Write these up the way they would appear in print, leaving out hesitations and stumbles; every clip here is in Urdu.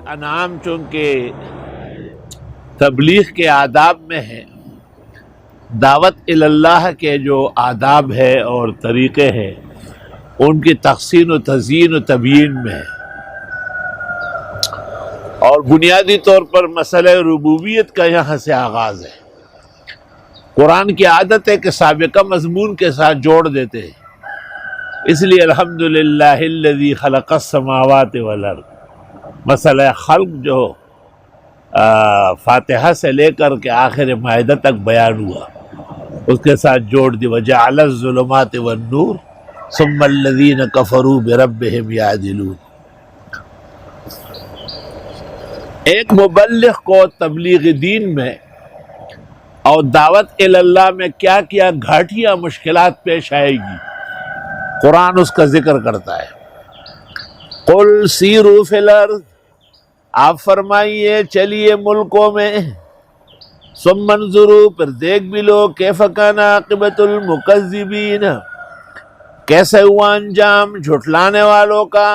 انعام چونکہ تبلیغ کے آداب میں ہے، دعوت اللہ کے جو آداب ہے اور طریقے ہیں ان کی تحسین و تزیین و تبیین میں ہے، اور بنیادی طور پر مسئلہ ربوبیت کا یہاں سے آغاز ہے۔ قرآن کی عادت ہے کہ سابقہ مضمون کے ساتھ جوڑ دیتے ہیں، اس لیے الحمدللہ الذی خلق السماوات والارض، مسئلہ خلق جو فاتحہ سے لے کر کے آخر مائدہ تک بیان ہوا، اس کے ساتھ جوڑ دی وجعل الظلمات والنور ثم الذین کفروا بربہم یعدلون۔ ایک مبلغ کو تبلیغ دین میں اور دعوت اللہ میں کیا کیا گھاٹیاں مشکلات پیش آئے گی، قرآن اس کا ذکر کرتا ہے۔ قل سیروا فی الارض، آپ فرمائیے چلیے ملکوں میں، ثم انظروا، پھر دیکھ بھی لو، کیف کان عاقبۃ المکذبین، کیسے ہوا انجام جھٹلانے والوں کا۔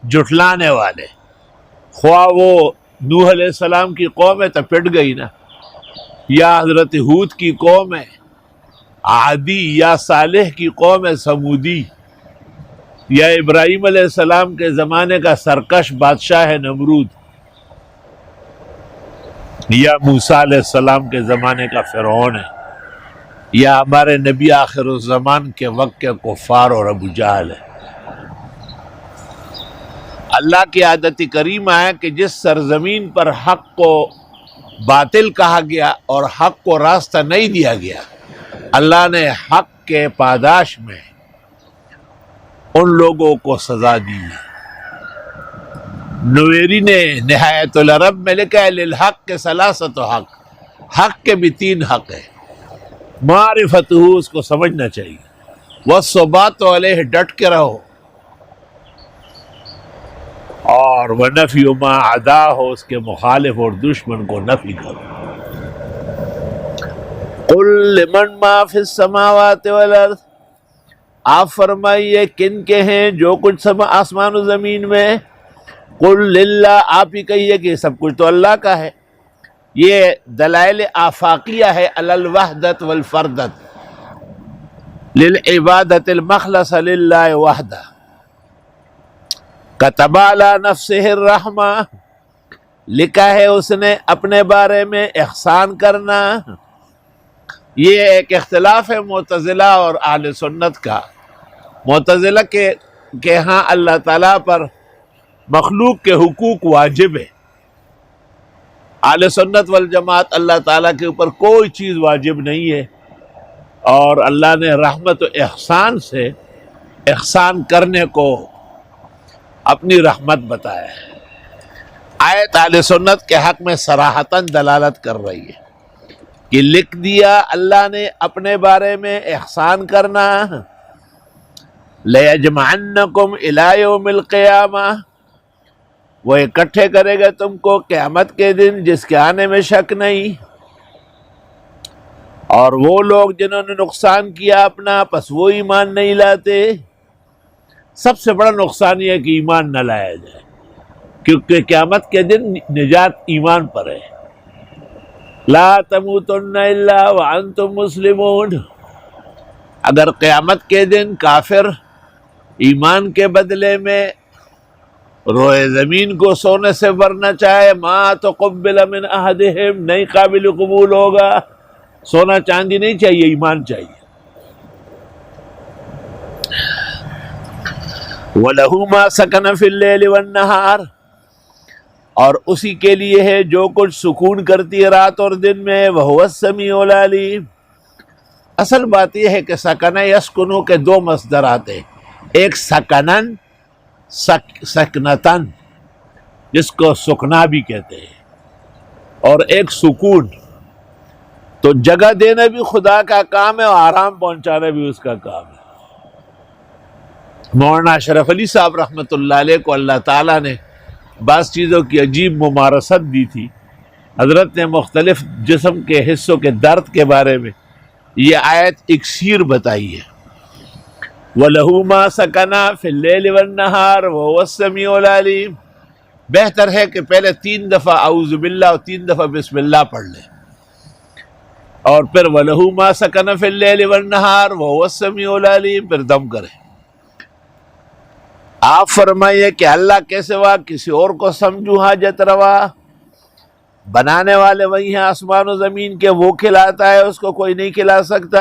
جھٹلانے والے خواہ وہ نوح علیہ السلام کی قوم ہے تو پٹ گئی نا، یا حضرت ہود کی قوم ہے عادی، یا صالح کی قوم ہے سمودی، یا ابراہیم علیہ السلام کے زمانے کا سرکش بادشاہ ہے نمرود، یا موسیٰ علیہ السلام کے زمانے کا فرعون ہے، یا ہمارے نبی آخر الزمان کے وقت کے کفار اور ابو جہل ہے۔ اللہ کی عادت کریمہ ہے کہ جس سرزمین پر حق کو باطل کہا گیا اور حق کو راستہ نہیں دیا گیا، اللہ نے حق کے پاداش میں ان لوگوں کو سزا دی۔ نویری نے نہایت العرب میں لکھا ہے للحق کے ثلاثت حق، حق کے بھی 3 حق ہے، معرفتہ، اس کو سمجھنا چاہیے، والثبات علیہ، ڈٹ کے رہو، اور ونفی ما عدا ہو، اس کے مخالف اور دشمن کو نفی کرو۔ قل لمن ما فی السماوات والارض، آپ فرمائیے کن کے ہیں جو کچھ آسمان و زمین میں، قل للہ، آپ ہی کہیے کہ سب کچھ تو اللہ کا ہے۔ یہ دلائل آفاقیہ ہے علی الوحدت والفردت، للعبادت المخلص للہ وحدہ۔ کتب علی نفسہ الرحمہ، لکھا ہے اس نے اپنے بارے میں احسان کرنا۔ یہ ایک اختلاف ہے معتزلہ اور اہل سنت کا۔ معتزلہ کے ہاں اللہ تعالیٰ پر مخلوق کے حقوق واجب ہے، اہل سنت والجماعت اللہ تعالیٰ کے اوپر کوئی چیز واجب نہیں ہے، اور اللہ نے رحمت و احسان سے احسان کرنے کو اپنی رحمت بتایا ہے۔ آیت اہل سنت کے حق میں صراحتاً دلالت کر رہی ہے کہ لکھ دیا اللہ نے اپنے بارے میں احسان کرنا، لَيَجْمَعَنَّكُمْ إِلَىٰ يَوْمِ الْقِيَامَةِ، وہ اکٹھے کرے گا تم کو قیامت کے دن جس کے آنے میں شک نہیں۔ اور وہ لوگ جنہوں نے نقصان کیا اپنا، پس وہ ایمان نہیں لاتے۔ سب سے بڑا نقصان یہ ہے کہ ایمان نہ لایا جائے، کیونکہ قیامت کے دن نجات ایمان پر ہے۔ لا تموتن الا وانتم مسلمون، اگر قیامت کے دن کافر ایمان کے بدلے میں روئے زمین کو سونے سے بھرنا چاہے، ما تقبل من احدہم، نہیں قابل قبول ہوگا۔ سونا چاندی نہیں چاہیے، ایمان چاہیے۔ وَلَهُ مَا سَكَنَ فِي اللَّيْلِ وَالنَّهَارِ، اور اسی کے لیے ہے جو کچھ سکون کرتی ہے رات اور دن میں، وَهُوَ السَّمِيعُ الْعَلِيمُ۔ اصل بات یہ ہے کہ سکنہ یسکنو کے 2 مصدر آتے ہیں، ایک سکنن، سکنتن جس کو سکنا بھی کہتے ہیں، اور ایک سکون۔ تو جگہ دینا بھی خدا کا کام ہے اور آرام پہنچانا بھی اس کا کام ہے۔ مولانا اشرف علی صاحب رحمۃ اللہ علیہ کو اللہ تعالیٰ نے بعض چیزوں کی عجیب ممارست دی تھی۔ حضرت نے مختلف جسم کے حصوں کے درد کے بارے میں یہ آیت اکسیر بتائی ہے، وَلَهُ مَا سَكَنَ فِي اللَّيْلِ وَالنَّهَارِ وَهُوَ السَّمِيعُ الْعَلِيمُ۔ بہتر ہے کہ پہلے 3 دفعہ اعوذ باللہ اور 3 دفعہ بسم اللہ پڑھ لیں، اور پھر وَلَهُ مَا سَكَنَ فِي اللَّيْلِ وَالنَّهَارِ وَهُوَ السَّمِيعُ الْعَلِيمُ، پھر دم کریں۔ آپ فرمائیے کہ اللہ کے سوا کسی اور کو سمجھوں حاجت روا، بنانے والے وہی ہیں آسمان و زمین کے، وہ کھلاتا ہے، اس کو کوئی نہیں کھلا سکتا۔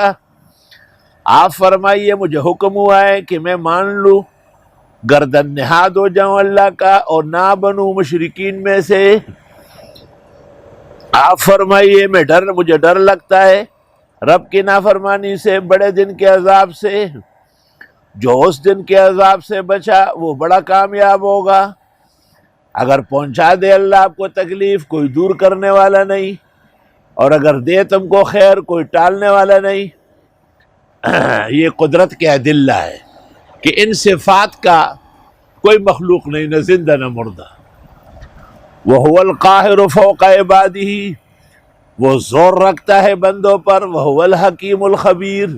آپ فرمائیے مجھے حکم ہوا ہے کہ میں مان لوں، گردن نہاد ہو جاؤں اللہ کا، اور نہ بنوں مشرکین میں سے۔ آپ فرمائیے مجھے ڈر لگتا ہے رب کی نافرمانی سے، بڑے دن کے عذاب سے۔ جو اس دن کے عذاب سے بچا وہ بڑا کامیاب ہوگا۔ اگر پہنچا دے اللہ آپ کو تکلیف، کوئی دور کرنے والا نہیں، اور اگر دے تم کو خیر، کوئی ٹالنے والا نہیں۔ یہ قدرت کے ادلہ ہے کہ ان صفات کا کوئی مخلوق نہیں، نہ زندہ نہ مردہ۔ وَهُوَ الْقَاهِرُ فَوْقَ عِبَادِهِ، وہ زور رکھتا ہے بندوں پر۔ وَهُوَ الْحَكِيمُ الْخَبِيرُ۔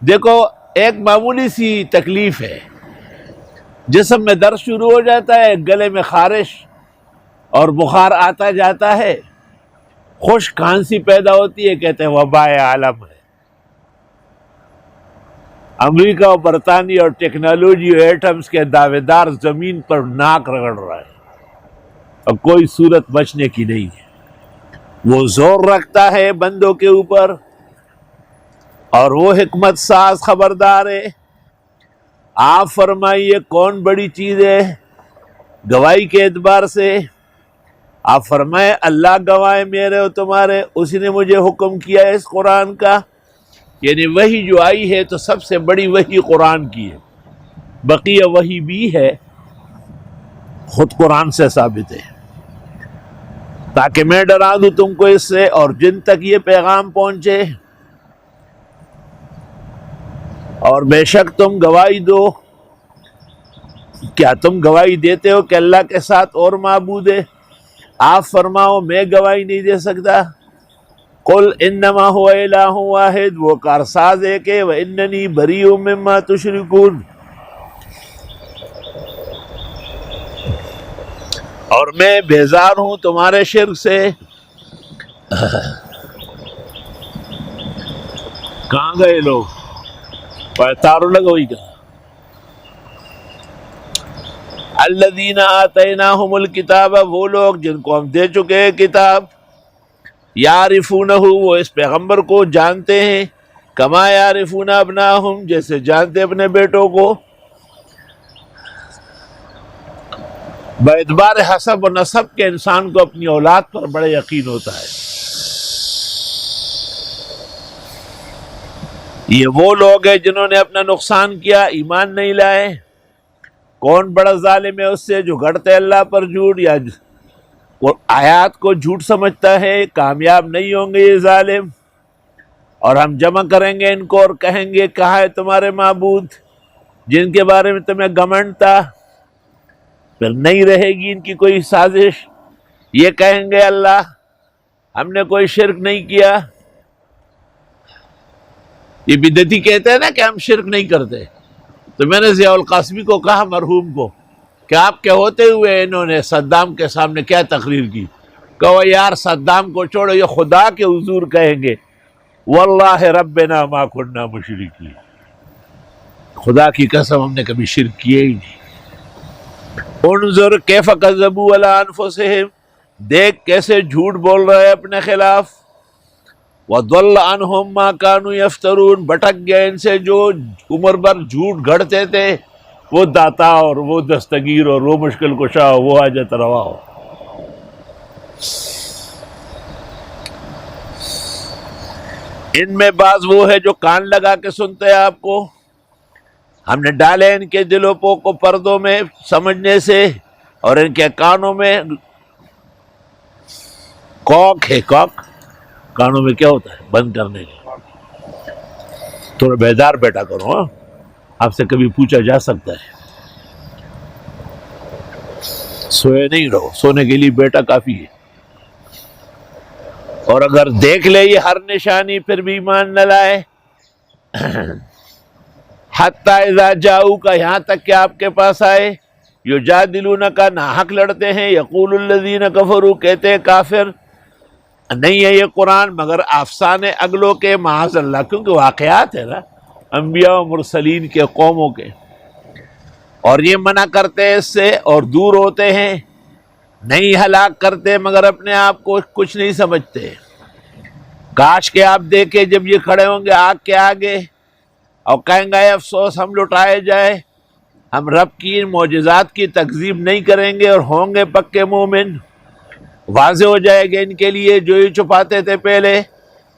دیکھو ایک معمولی سی تکلیف ہے، جسم میں درد شروع ہو جاتا ہے، گلے میں خارش اور بخار آتا جاتا ہے، خشک کھانسی پیدا ہوتی ہے، کہتے ہیں وبا عالم ہے۔ امریکہ اور برطانیہ اور ٹیکنالوجی اور ایٹمز کے دعوے دار زمین پر ناک رگڑ رہا ہے، اور کوئی صورت بچنے کی نہیں ہے۔ وہ زور رکھتا ہے بندوں کے اوپر، اور وہ حکمت ساز خبردار ہے۔ آپ فرمائیے کون بڑی چیز ہے گواہی کے اعتبار سے؟ آپ فرمائے اللہ گواہ میرے اور تمہارے، اسی نے مجھے حکم کیا ہے اس قرآن کا، یعنی وحی جو آئی ہے تو سب سے بڑی وحی قرآن کی ہے، بقیہ وحی بھی ہے خود قرآن سے ثابت ہے، تاکہ میں ڈرا دوں تم کو اس سے، اور جن تک یہ پیغام پہنچے۔ اور بے شک تم گواہی دو، کیا تم گواہی دیتے ہو کہ اللہ کے ساتھ اور معبود ہے؟ آپ فرماؤ میں گواہی نہیں دے سکتا۔ قل انما هو الہ واحد، وہ کارساز ایک ہے، واننی بریء مما تشرکون، اور میں بیزار ہوں تمہارے شرک سے۔ کہاں گئے لوگ؟ تارو لگوئی کا الذین آتیناہم الکتاب، وہ لوگ جن کو ہم دے چکے ہیں کتاب، یعرفونہ، وہ اس پیغمبر کو جانتے ہیں، کما یعرفون ابناہم، جیسے جانتے اپنے بیٹوں کو۔ باعتبار حسب و نسب کے انسان کو اپنی اولاد پر بڑا یقین ہوتا ہے۔ یہ وہ لوگ ہیں جنہوں نے اپنا نقصان کیا، ایمان نہیں لائے۔ کون بڑا ظالم ہے اس سے جو گھڑتے اللہ پر جھوٹ، یا آیات کو جھوٹ سمجھتا ہے؟ کامیاب نہیں ہوں گے یہ ظالم۔ اور ہم جمع کریں گے ان کو اور کہیں گے کہاں ہے تمہارے معبود جن کے بارے میں تمہیں گھمنڈ تھا؟ پھر نہیں رہے گی ان کی کوئی سازش۔ یہ کہیں گے اللہ ہم نے کوئی شرک نہیں کیا۔ یہ بدعتی کہتے ہیں نا کہ ہم شرک نہیں کرتے، تو میں نے ضیاء القاسمی کو کہا، مرحوم کو، کہ آپ کے ہوتے ہوئے انہوں نے صدام کے سامنے کیا تقریر کی؟ کہو یار صدام کو چھوڑو، یہ خدا کے حضور کہیں گے واللہ ربنا ما کننا مشرکین، خدا کی قسم ہم نے کبھی شرک کیے ہی نہیں۔ انظر کیف کذبوا علی انفسہم، دیکھ کیسے جھوٹ بول رہے اپنے خلاف۔ وَضَلَّ عَنْهُمْ مَا كَانُوا يَفْتَرُونَ، بھٹک گئے ان سے جو عمر بھر جھوٹ گھڑتے تھے، وہ داتا اور وہ دستگیر اور وہ مشکل کشا ہو، وہ حاجت روا ہو۔ ان میں بعض وہ ہے جو کان لگا کے سنتے ہیں آپ کو، ہم نے ڈالے ان کے دلوں کو پردوں میں سمجھنے سے، اور ان کے کانوں میں کوک ہے۔ کوک کانوں میں کیا ہوتا ہے؟ بند کرنے کے۔ تھوڑا بیدار بیٹھا کرو، ہاں، آپ سے کبھی پوچھا جا سکتا ہے۔ سوئے نہیں رہو، سونے کے لیے بیٹا کافی ہے۔ اور اگر دیکھ لے یہ ہر نشانی پھر بھی ایمان نہ لائے، حتی اذا جاؤک، یہاں تک کہ آپ کے پاس آئے، یجادلونک ناحق لڑتے ہیں، یقول الذین کفروا کہتے ہیں کافر نہیں ہے یہ قرآن مگر افسانے اگلوں کے، معاذ اللہ، کیونکہ واقعات ہے نا انبیاء و مرسلین کے قوموں کے، اور یہ منع کرتے ہیں اس سے اور دور ہوتے ہیں، نہیں ہلاک کرتے مگر اپنے آپ کو کچھ نہیں سمجھتے۔ کاش کہ آپ دیکھیں جب یہ کھڑے ہوں گے آگ کے آگے اور کہیں گے افسوس ہم لٹائے جائے، ہم رب کی ان معجزات کی تکذیب نہیں کریں گے اور ہوں گے پکے مومن، واضح ہو جائے گا ان کے لیے جو یہ چھپاتے تھے پہلے،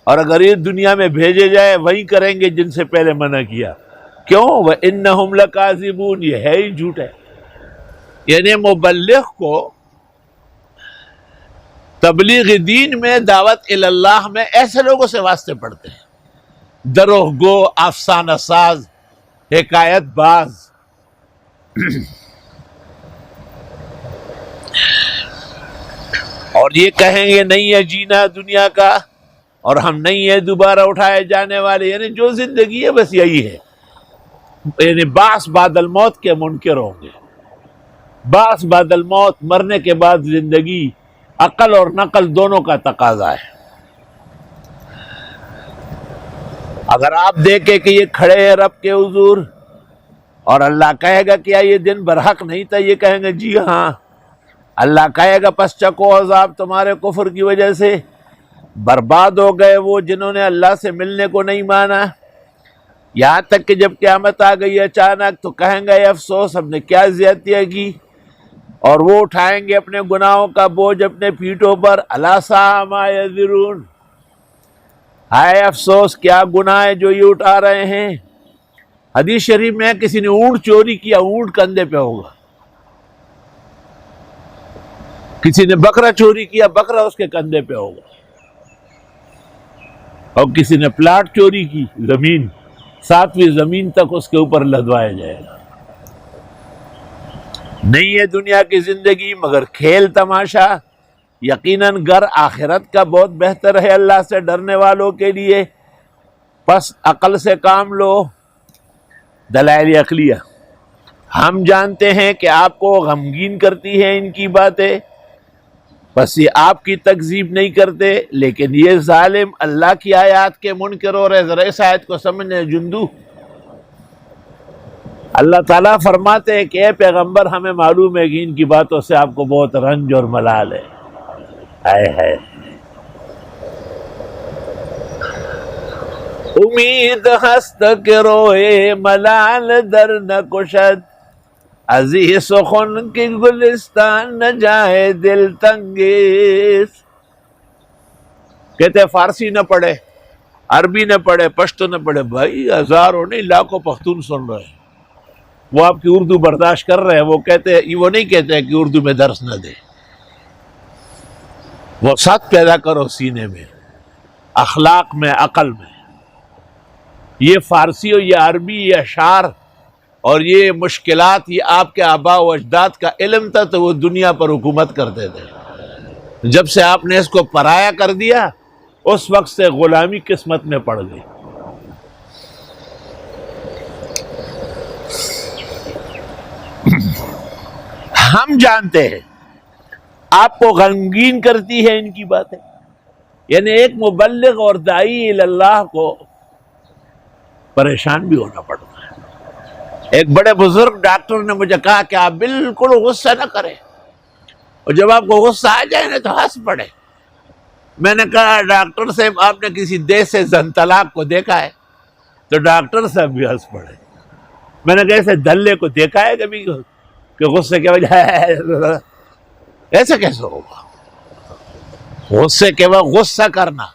اور اگر یہ دنیا میں بھیجے جائے وہی کریں گے جن سے پہلے منع کیا۔ کیوں؟ وَإِنَّهُمْ لَكَاذِبُونَ، یہ ہے ہی جھوٹ ہے۔ یعنی مبلغ کو تبلیغ دین میں، دعوت اللہ میں ایسے لوگوں سے واسطے پڑتے ہیں، دروغ گو، افسانہ ساز، حکایت باز۔ اور یہ کہیں گے نہیں ہے جینا دنیا کا اور ہم نہیں ہے دوبارہ اٹھائے جانے والے، یعنی جو زندگی ہے بس یہی ہے، یعنی بعث بعد الموت کے منکر ہوں گے۔ بعث بعد الموت، مرنے کے بعد زندگی، عقل اور نقل دونوں کا تقاضا ہے۔ اگر آپ دیکھیں کہ یہ کھڑے ہیں رب کے حضور اور اللہ کہے گا کیا یہ دن برحق نہیں تھا، یہ کہیں گے جی ہاں۔ اللہ کہے گا پس چکو عذاب تمہارے کفر کی وجہ سے، برباد ہو گئے وہ جنہوں نے اللہ سے ملنے کو نہیں مانا۔ یہاں تک کہ جب قیامت آ گئی اچانک تو کہیں گے افسوس ہم نے کیا زیادتیاں کی، اور وہ اٹھائیں گے اپنے گناہوں کا بوجھ اپنے پیٹھوں پر۔ الا ساء ما یزرون، ہائے افسوس کیا گناہ ہے جو یہ اٹھا رہے ہیں۔ حدیث شریف میں کسی نے اونٹ چوری کیا، اونٹ کندھے پہ ہوگا، کسی نے بکرا چوری کیا، بکرا اس کے کندھے پہ ہوگا، اور کسی نے پلاٹ چوری کی، زمین، 7ویں زمین تک اس کے اوپر لدوایا جائے گا۔ نہیں ہے دنیا کی زندگی مگر کھیل تماشا، یقیناً گھر آخرت کا بہت بہتر ہے اللہ سے ڈرنے والوں کے لیے، پس عقل سے کام لو۔ دلائل عقلیہ، ہم جانتے ہیں کہ آپ کو غمگین کرتی ہیں ان کی باتیں، بس یہ آپ کی تکذیب نہیں کرتے، لیکن یہ ظالم اللہ کی آیات کے منکر ہو رہے۔ ذرا اس آیت کو سمجھنے جندو، اللہ تعالیٰ فرماتے ہیں کہ اے پیغمبر ہمیں معلوم ہے کہ ان کی باتوں سے آپ کو بہت رنج اور ملال ہے۔ ہائے ہائے، امید ہست کہ روئے ملال در نہ کشد، عزیز سخن کی گلستان نہ جائے دل تنگیز۔ کہتے فارسی نہ پڑھے، عربی نہ پڑھے، پشتو نہ پڑھے، بھائی ہزاروں نہیں لاکھوں پختون سن رہے ہیں، وہ آپ کی اردو برداشت کر رہے ہیں، وہ نہیں کہتے کہ اردو میں درس نہ دے، وہ ساتھ پیدا کرو سینے میں، اخلاق میں، عقل میں۔ یہ فارسی اور یہ عربی، یہ اشعار اور یہ مشکلات، یہ آپ کے آباء و اجداد کا علم تھا تو وہ دنیا پر حکومت کرتے تھے۔ جب سے آپ نے اس کو پرایا کر دیا اس وقت سے غلامی قسمت میں پڑ گئی۔ ہم جانتے ہیں آپ کو غمگین کرتی ہے ان کی باتیں، یعنی ایک مبلغ اور داعی اللہ کو پریشان بھی ہونا پڑتا ہے۔ ایک بڑے بزرگ ڈاکٹر نے مجھے کہا کہ آپ بالکل غصہ نہ کریں، اور جب آپ کو غصہ آ جائے نا تو ہنس پڑے۔ میں نے کہا ڈاکٹر صاحب آپ نے کسی دیش سے زن طلاق کو دیکھا ہے؟ تو ڈاکٹر صاحب بھی ہنس پڑے۔ میں نے کہا ایسے دلے کو دیکھا ہے کبھی کہ غصے کی وجہ ایسے کیسے ہوگا؟ غصے کے وقت غصہ کرنا،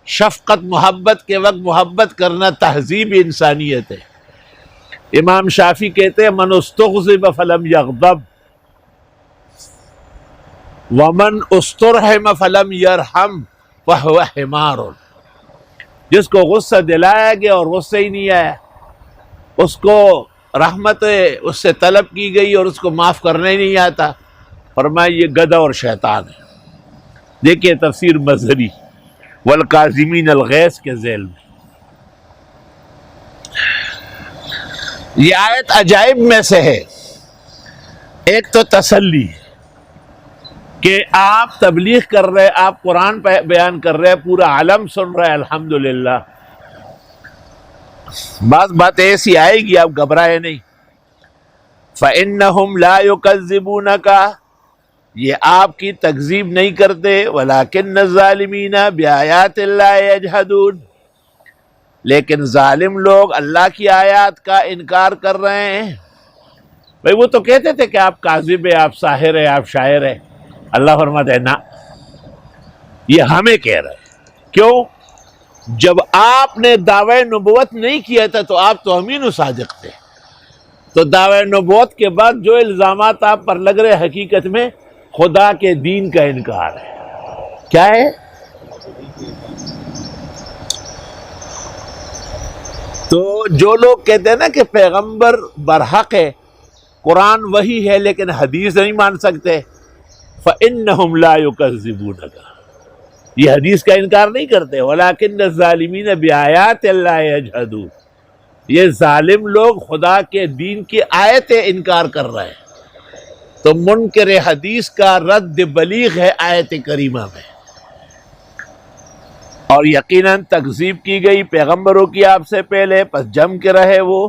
شفقت محبت کے وقت محبت کرنا تہذیب انسانیت ہے۔ امام شافعی کہتے ہیں من استغضب فلم یغضب ومن استرحم فلم یرحم فہو حمار۔ جس کو غصہ دلایا گیا اور غصہ ہی نہیں آیا، اس کو رحمت اس سے طلب کی گئی اور اس کو معاف کرنا ہی نہیں آتا، فرمایا یہ گدھا اور شیطان ہے۔ دیکھیے تفسیر مظہری والکاظمین الغیظ کے ذیل میں یہ آیت عجائب میں سے ہے۔ ایک تو تسلی کہ آپ تبلیغ کر رہے، آپ قرآن بیان کر رہے، پورا عالم سن رہے، الحمدللہ. بعض بات ایسی آئے گی، آپ گھبرائے نہیں. فَإِنَّهُمْ لَا يُكَذِّبُونَكَ، یہ آپ کی تکذیب نہیں کرتے، وَلَكِنَّ الظَّالِمِينَ بِآيَاتِ اللَّهِ يَجْحَدُونَ، لیکن ظالم لوگ اللہ کی آیات کا انکار کر رہے ہیں. بھئی وہ تو کہتے تھے کہ آپ کاذب ہیں، آپ ساحر ہیں، آپ شاعر ہیں. اللہ فرماتے ہیں نا، یہ ہمیں کہہ رہے ہیں. کیوں؟ جب آپ نے دعوی نبوت نہیں کیا تھا تو آپ تو امین و صادق تھے. تو دعوی نبوت کے بعد جو الزامات آپ پر لگ رہے، حقیقت میں خدا کے دین کا انکار ہے. کیا ہے؟ تو جو لوگ کہتے ہیں نا کہ پیغمبر برحق ہے، قرآن وہی ہے لیکن حدیث نہیں مان سکتے، فَإِنَّهُمْ لَا يُكَذِّبُونَكَ، یہ حدیث کا انکار نہیں کرتے. وَلَكِنَّ الظَّالِمِينَ بِآيَاتِ اللَّهِ يَجْحَدُونَ، یہ ظالم لوگ خدا کے دین کی آیتیں انکار کر رہے ہیں. تو منکر حدیث کا رد بلیغ ہے آیت کریمہ میں. اور یقیناً تکذیب کی گئی پیغمبروں کی آپ سے پہلے، پس جم کے رہے وہ.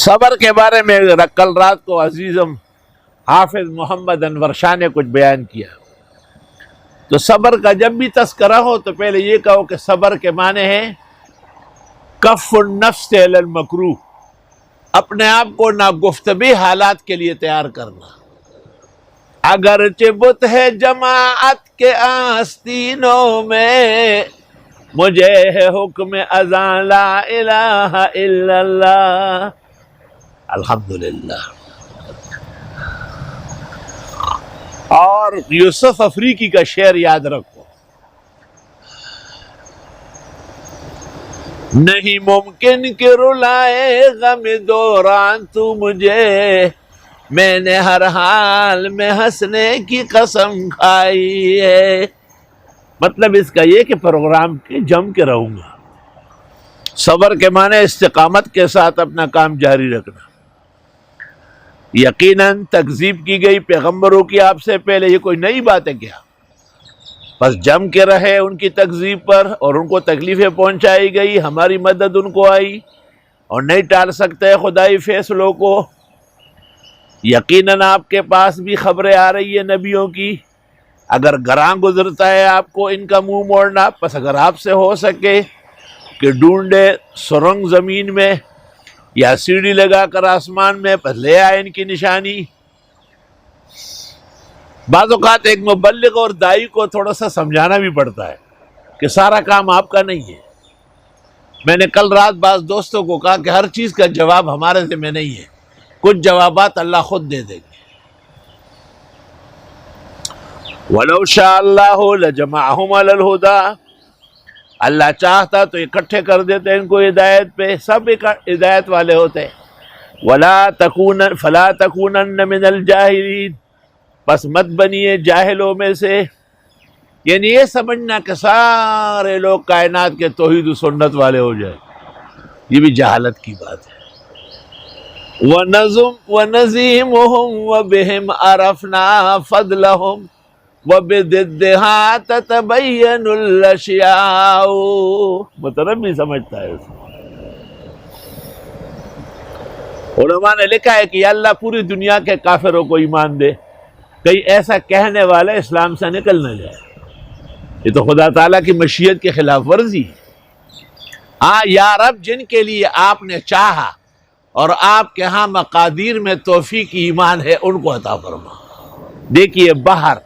صبر کے بارے میں کل رات کو عزیزم حافظ محمد انور شاہ نے کچھ بیان کیا. تو صبر کا جب بھی تذکرہ ہو تو پہلے یہ کہو کہ صبر کے معنی ہے کف النفس علی المکروہ، اپنے آپ کو ناگفتگی حالات کے لیے تیار کرنا. اگرچہ بت ہے جماعت کے آستینوں میں، مجھے ہے حکم اذان لا الہ الا اللہ. الحمدللہ. اور یوسف افریقی کا شعر یاد رکھو، نہیں ممکن کہ رلائے غم دوران تو مجھے، میں نے ہر حال میں ہنسنے کی قسم کھائی ہے. مطلب اس کا یہ کہ پروگرام کے جم کے رہوں گا. صبر کے معنی استقامت کے ساتھ اپنا کام جاری رکھنا. یقیناً تکذیب کی گئی پیغمبروں کی آپ سے پہلے، یہ کوئی نئی بات ہے کیا؟ بس جم کے رہے ان کی تکذیب پر، اور ان کو تکلیفیں پہنچائی گئی، ہماری مدد ان کو آئی، اور نہیں ٹال سکتے خدائی فیصلوں کو. یقیناً آپ کے پاس بھی خبریں آ رہی ہیں نبیوں کی، اگر گراں گزرتا ہے آپ کو ان کا منہ موڑنا، پس اگر آپ سے ہو سکے کہ ڈھونڈے سرنگ زمین میں یا سیڑھی لگا کر آسمان میں، پس لے آئے ان کی نشانی. بعض اوقات ایک مبلغ اور دائی کو تھوڑا سا سمجھانا بھی پڑتا ہے کہ سارا کام آپ کا نہیں ہے. میں نے کل رات بعض دوستوں کو کہا کہ ہر چیز کا جواب ہمارے ذمہ نہیں ہے، کچھ جوابات اللہ خود دے دیں گے. وَلَوْ شَاءَ اللَّهُ لَجَمَعَهُمْ عَلَى الْهُدَىٰ، اللہ چاہتا تو اکٹھے کر دیتے ان کو ہدایت پہ، سب ہدایت والے ہوتے. فَلَا تَكُونَنَّ مِنَ الْجَاهِلِينَ، پس مت بنیے جاہلوں میں سے. یعنی یہ سمجھنا کہ سارے لوگ کائنات کے توحید و سنت والے ہو جائیں، یہ بھی جہالت کی بات ہے. وَنَظِيمُهُمْ وَبِهِمْ عَرَفْنَا فَضْلَهُمْ وَبِضِدِّهَا تَتَبَيَّنُ الْأَشْيَاءُ. مطلب بھی سمجھتا ہے اس. علماء نے لکھا ہے کہ یا اللہ پوری دنیا کے کافروں کو ایمان دے، کہیں ایسا کہنے والا اسلام سے نکل نہ جائے. یہ تو خدا تعالیٰ کی مشیت کے خلاف ورزی ہے. ہاں یا رب، جن کے لیے آپ نے چاہا اور آپ کے ہاں مقادیر میں توفیق ایمان ہے، ان کو عطا فرما. دیکھیے بحر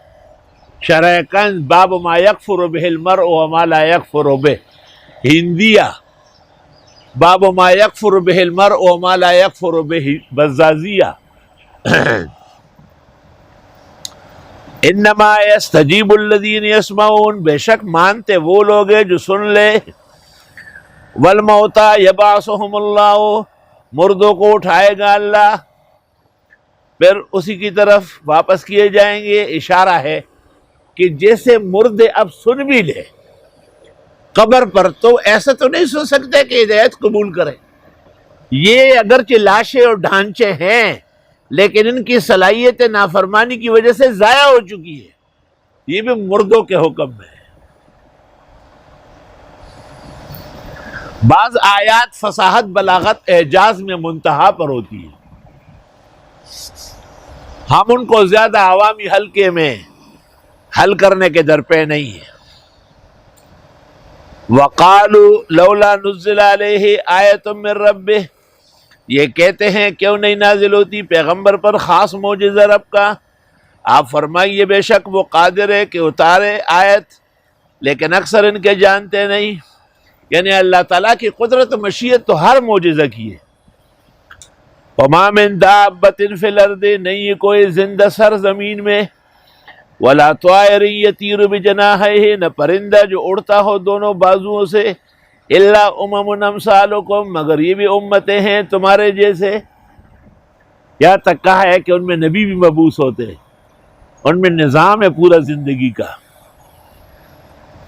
شرح کنز باب ما یکفر بہ المرء وما لا یکفر بہ، ہندیہ باب ما یکفر بہ المرء وما لا یکفر بہ، بزازیہ انما یستجیب الذین یسمعون، بے شک مانتے وہ لوگ ہیں جو سن لے. والموتى یبعثهم اللہ، مردوں کو اٹھائے گا اللہ، پھر اسی کی طرف واپس کیے جائیں گے. اشارہ ہے کہ جیسے مردے اب سن بھی لے قبر پر، تو ایسا تو نہیں سن سکتے کہ ہدایت قبول کریں. یہ اگرچہ لاشیں اور ڈھانچے ہیں لیکن ان کی صلاحیت نافرمانی کی وجہ سے ضائع ہو چکی ہے، یہ بھی مردوں کے حکم میں ہے۔ بعض آیات فصاحت، بلاغت، اعجاز میں منتہا پر ہوتی ہے، ہم ان کو زیادہ عوامی حلقے میں حل کرنے کے درپے نہیں ہیں۔ وَقَالُوا لَوْلَا نُزِّلَ عَلَيْهِ آیَةٌ مِّن رَّبِّهِ، یہ کہتے ہیں کیوں نہیں نازل ہوتی پیغمبر پر خاص معجزہ رب کا؟ آپ فرمائیے بے شک وہ قادر ہے کہ اتارے آیت، لیکن اکثر ان کے جانتے نہیں۔ یعنی اللہ تعالیٰ کی قدرت و مشیت تو ہر معجزہ کی ہے۔ وَمَا مِن دَابَّةٍ فِي الْأَرْضِ، نہیں کوئی زندہ سر زمین میں، وَلَا طَائِرٍ يَطِيرُ بِجَنَاحَيْهِ، نہ پرندہ جو اڑتا ہو دونوں بازوؤں سے، إِلَّا أُمَمٌ أَمْثَالُكُمْ، مگر یہ بھی امتیں ہیں تمہارے جیسے۔ یہاں تک کہا ہے کہ ان میں نبی بھی مبعوث ہوتے ہیں، ان میں نظام ہے پورا زندگی کا۔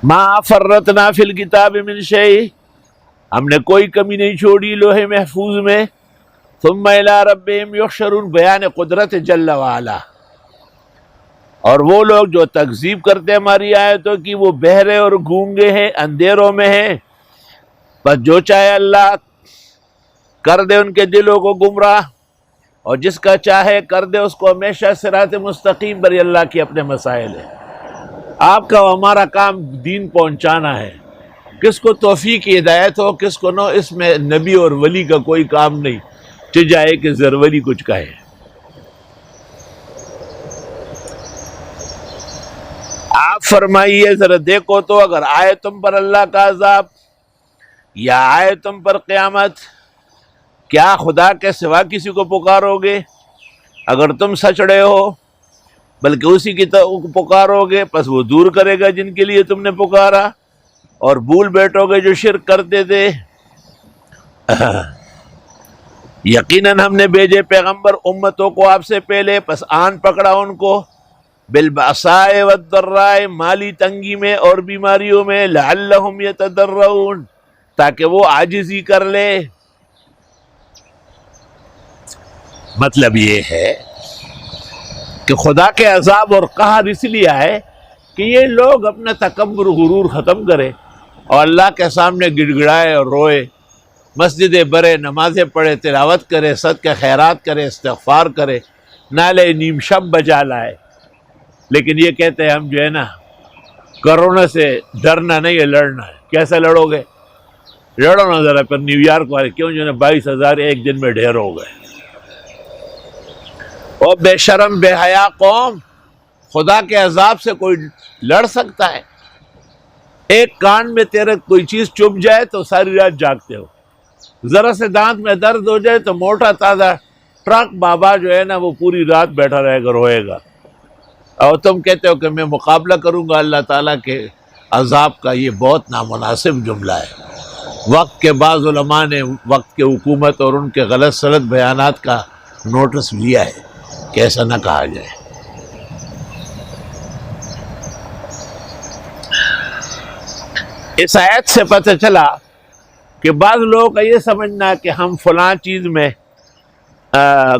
مَا فَرَّطْنَا فِي الْكِتَابِ مِنْ شَيْءٍ، ہم نے کوئی کمی نہیں چھوڑی لوح محفوظ میں۔ ثُمَّ إِلَىٰ رَبِّهِمْ يُحْشَرُونَ، بیان قدرت جل وعلا۔ اور وہ لوگ جو تکذیب کرتے ہیں ہماری آیتوں کی، وہ بہرے اور گونگے ہیں، اندھیروں میں ہیں، بس جو چاہے اللہ کر دے ان کے دلوں کو گمراہ، اور جس کا چاہے کر دے اس کو ہمیشہ صراط مستقیم پر۔ یہ اللہ کے اپنے مسائل ہیں، آپ کا و ہمارا کام دین پہنچانا ہے۔ کس کو توفیق ہدایت ہو کس کو نہ، اس میں نبی اور ولی کا کوئی کام نہیں، چاہے کہ زرولی کچھ کہے۔ آپ فرمائیے ذرا دیکھو تو اگر آئے تم پر اللہ کا عذاب یا آئے تم پر قیامت، کیا خدا کے سوا کسی کو پکارو گے؟ اگر تم سچڑے ہو بلکہ اسی کی پکارو گے، پس وہ دور کرے گا جن کے لیے تم نے پکارا، اور بھول بیٹھو گے جو شرک کرتے تھے۔ یقیناً ہم نے بھیجے پیغمبر امتوں کو آپ سے پہلے، پس آن پکڑا ان کو بالبأساء والضراء، مالی تنگی میں اور بیماریوں میں، لعلہم یتضرعون، تاکہ وہ عاجزی کر لے۔ مطلب یہ ہے کہ خدا کے عذاب اور قہر اس لیے آئے کہ یہ لوگ اپنا تکبر غرور ختم کرے اور اللہ کے سامنے گڑ گڑائے اور روئے، مسجدیں برے، نمازیں پڑھے، تلاوت کرے، صدقہ خیرات کرے، استغفار کرے، نالے نیم شب بجا لائے۔ لیکن یہ کہتے ہیں ہم جو ہے نا کرونا سے ڈرنا نہیں ہے، لڑنا ہے۔ کیسے لڑو گے؟ لڑو نا ذرا پھر نیو یارک والے، کیوں جو ہے نا 22,000 ایک دن میں ڈھیر ہو گئے۔ اور بے شرم بے حیا قوم، خدا کے عذاب سے کوئی لڑ سکتا ہے؟ ایک کان میں تیرے کوئی چیز چبھ جائے تو ساری رات جاگتے ہو، ذرا سے دانت میں درد ہو جائے تو موٹا تازہ ٹرک بابا جو ہے نا وہ پوری رات بیٹھا رہے گا، روئے گا، اور تم کہتے ہو کہ میں مقابلہ کروں گا اللہ تعالیٰ کے عذاب کا۔ یہ بہت نامناسب جملہ ہے۔ وقت کے بعض علماء نے وقت کے حکومت اور ان کے غلط سلط بیانات کا نوٹس لیا ہے کہ ایسا نہ کہا جائے۔ اس آیت سے پتہ چلا کہ بعض لوگوں کا یہ سمجھنا کہ ہم فلاں چیز میں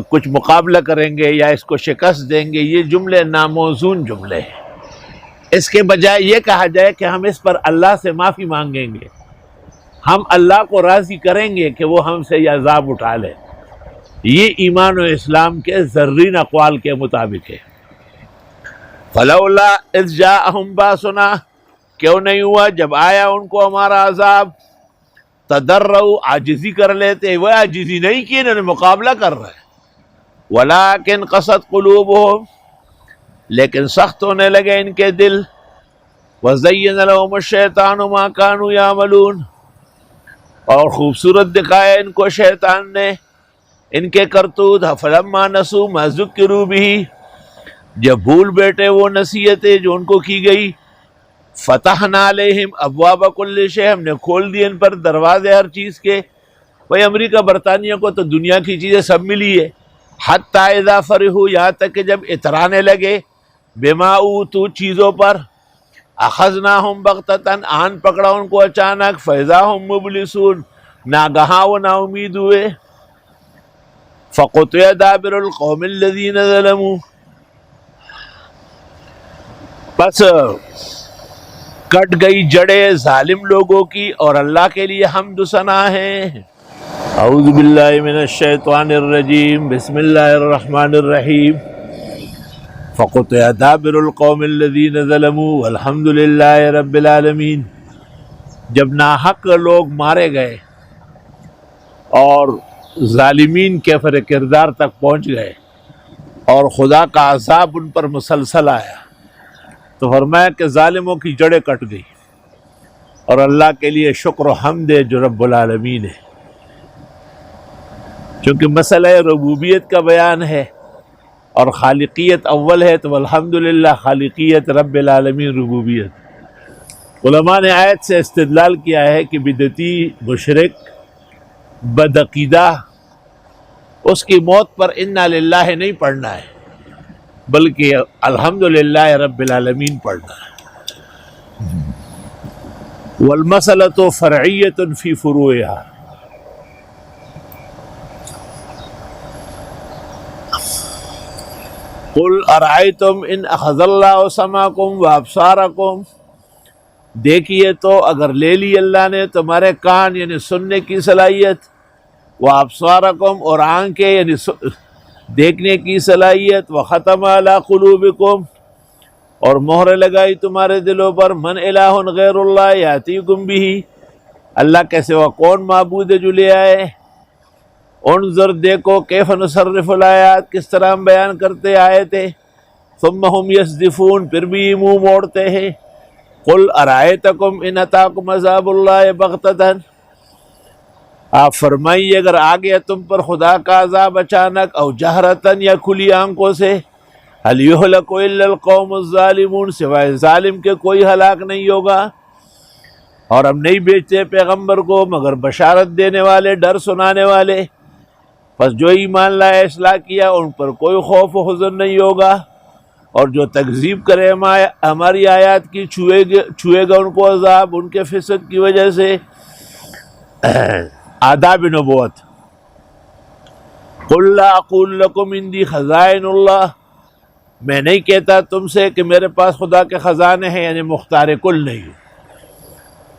کچھ مقابلہ کریں گے یا اس کو شکست دیں گے، یہ جملے ناموزون جملے ہیں۔ اس کے بجائے یہ کہا جائے کہ ہم اس پر اللہ سے معافی مانگیں گے، ہم اللہ کو راضی کریں گے کہ وہ ہم سے یہ عذاب اٹھا لے۔ یہ ایمان و اسلام کے زرین اقوال کے مطابق ہے۔ فلولا اذ جاءہم باسنا، کیوں نہیں ہوا جب آیا ان کو ہمارا عذاب، تضرعوا، عاجزی کر لیتے، وہ عاجزی نہیں کی، انہوں نے مقابلہ کر رہے، ولکن قست قلوبہم، لیکن سخت ہونے لگے ان کے دل، وزین لہم الشیطان ما کانوا یعملون، اور خوبصورت دکھایا ان کو شیطان نے ان کے کرتوت، فلما نسوا ما ذکروا بہ، جب بھول بیٹھے وہ نصیحتیں جو ان کو کی گئی، فتحنا علیہم ابواب کل شیء، ہم نے کھول دیے ان پر دروازے ہر چیز کے۔ بھائی امریکہ برطانیہ کو تو دنیا کی چیزیں سب ملی ہے، حتی اذا فرحوا، یہاں تک کہ جب اترانے لگے، بما اوتوا، چیزوں پر، اخذناہم بغتۃ، آن پکڑا ان کو اچانک، فاذا ہم مبلسون، ناگہاں وہ نا امید ہوئے۔ فقطع دابر القوم الذین ظلموا، بس کٹ گئی جڑیں ظالم لوگوں کی، اور اللہ کے لیے حمد و ثنا ہے۔ اعوذ باللہ من الشیطان الرجیم، بسم اللہ الرحمن الرحیم۔ فقطع دابر القوم الذین ظلموا والحمد للہ رب العالمین۔ جب ناحق لوگ مارے گئے اور ظالمین کے کفر کردار تک پہنچ گئے اور خدا کا عذاب ان پر مسلسل آیا، تو فرمایا کہ ظالموں کی جڑیں کٹ گئی، اور اللہ کے لیے شکر و حمد ہے جو رب العالمین ہے۔ چونکہ مسئلہ ربوبیت کا بیان ہے اور خالقیت اول ہے، تو الحمدللہ خالقیت رب العالمین ربوبیت۔ علماء نے آیت سے استدلال کیا ہے کہ بدعتی مشرک بدعقیدہ اس کی موت پر انا للہ نہیں پڑھنا ہے، بلکہ الحمدللہ رب العالمین پڑھنا ہے۔ والمسألة فرعیۃ فی فروعها، قل ارأیتم ان اخذ اللہ سمعکم وابصارکم، دیکھیے تو اگر لے لی اللہ نے تمہارے کان یعنی سننے کی صلاحیت، وابصارکم اور آنکھیں یعنی دیکھنے کی صلاحیت، وختم علی قلوبکم اور مہر لگائی تمہارے دلوں پر، من الہ غیر اللہ یاتیکم بہ، اللہ کے سوا کون معبود ہے جو لے آئے؟ انظر دیکھو کیف نصرف الآیات، کس طرح ہم بیان کرتے آئے تھے، ثم ہم یصدفون پھر بھی منہ موڑتے ہیں۔ قل ارائیتکم ان اتاکم عذاب اللہ بغتۃ، آپ فرمائیے اگر آ گیا تم پر خدا کا عذاب اچانک، او جہرتن یا کھلی آنکھوں سے، هل یہلک الا القوم الظالمون، سوائے ظالم کے کوئی ہلاک نہیں ہوگا۔ اور ہم نہیں بھیجتے پیغمبر کو مگر بشارت دینے والے، ڈر سنانے والے، پس جو ایمان لائے اصلاح کیا ان پر کوئی خوف و حزن نہیں ہوگا، اور جو تکذیب کرے ہماری آیات کی چھوئے گا ان کو عذاب ان کے فسق کی وجہ سے۔ آداب نبوت۔ قل لا اقول لکم عندی خزائن اللہ، میں نہیں کہتا تم سے کہ میرے پاس خدا کے خزانے ہیں، یعنی مختار کل نہیں ہوں۔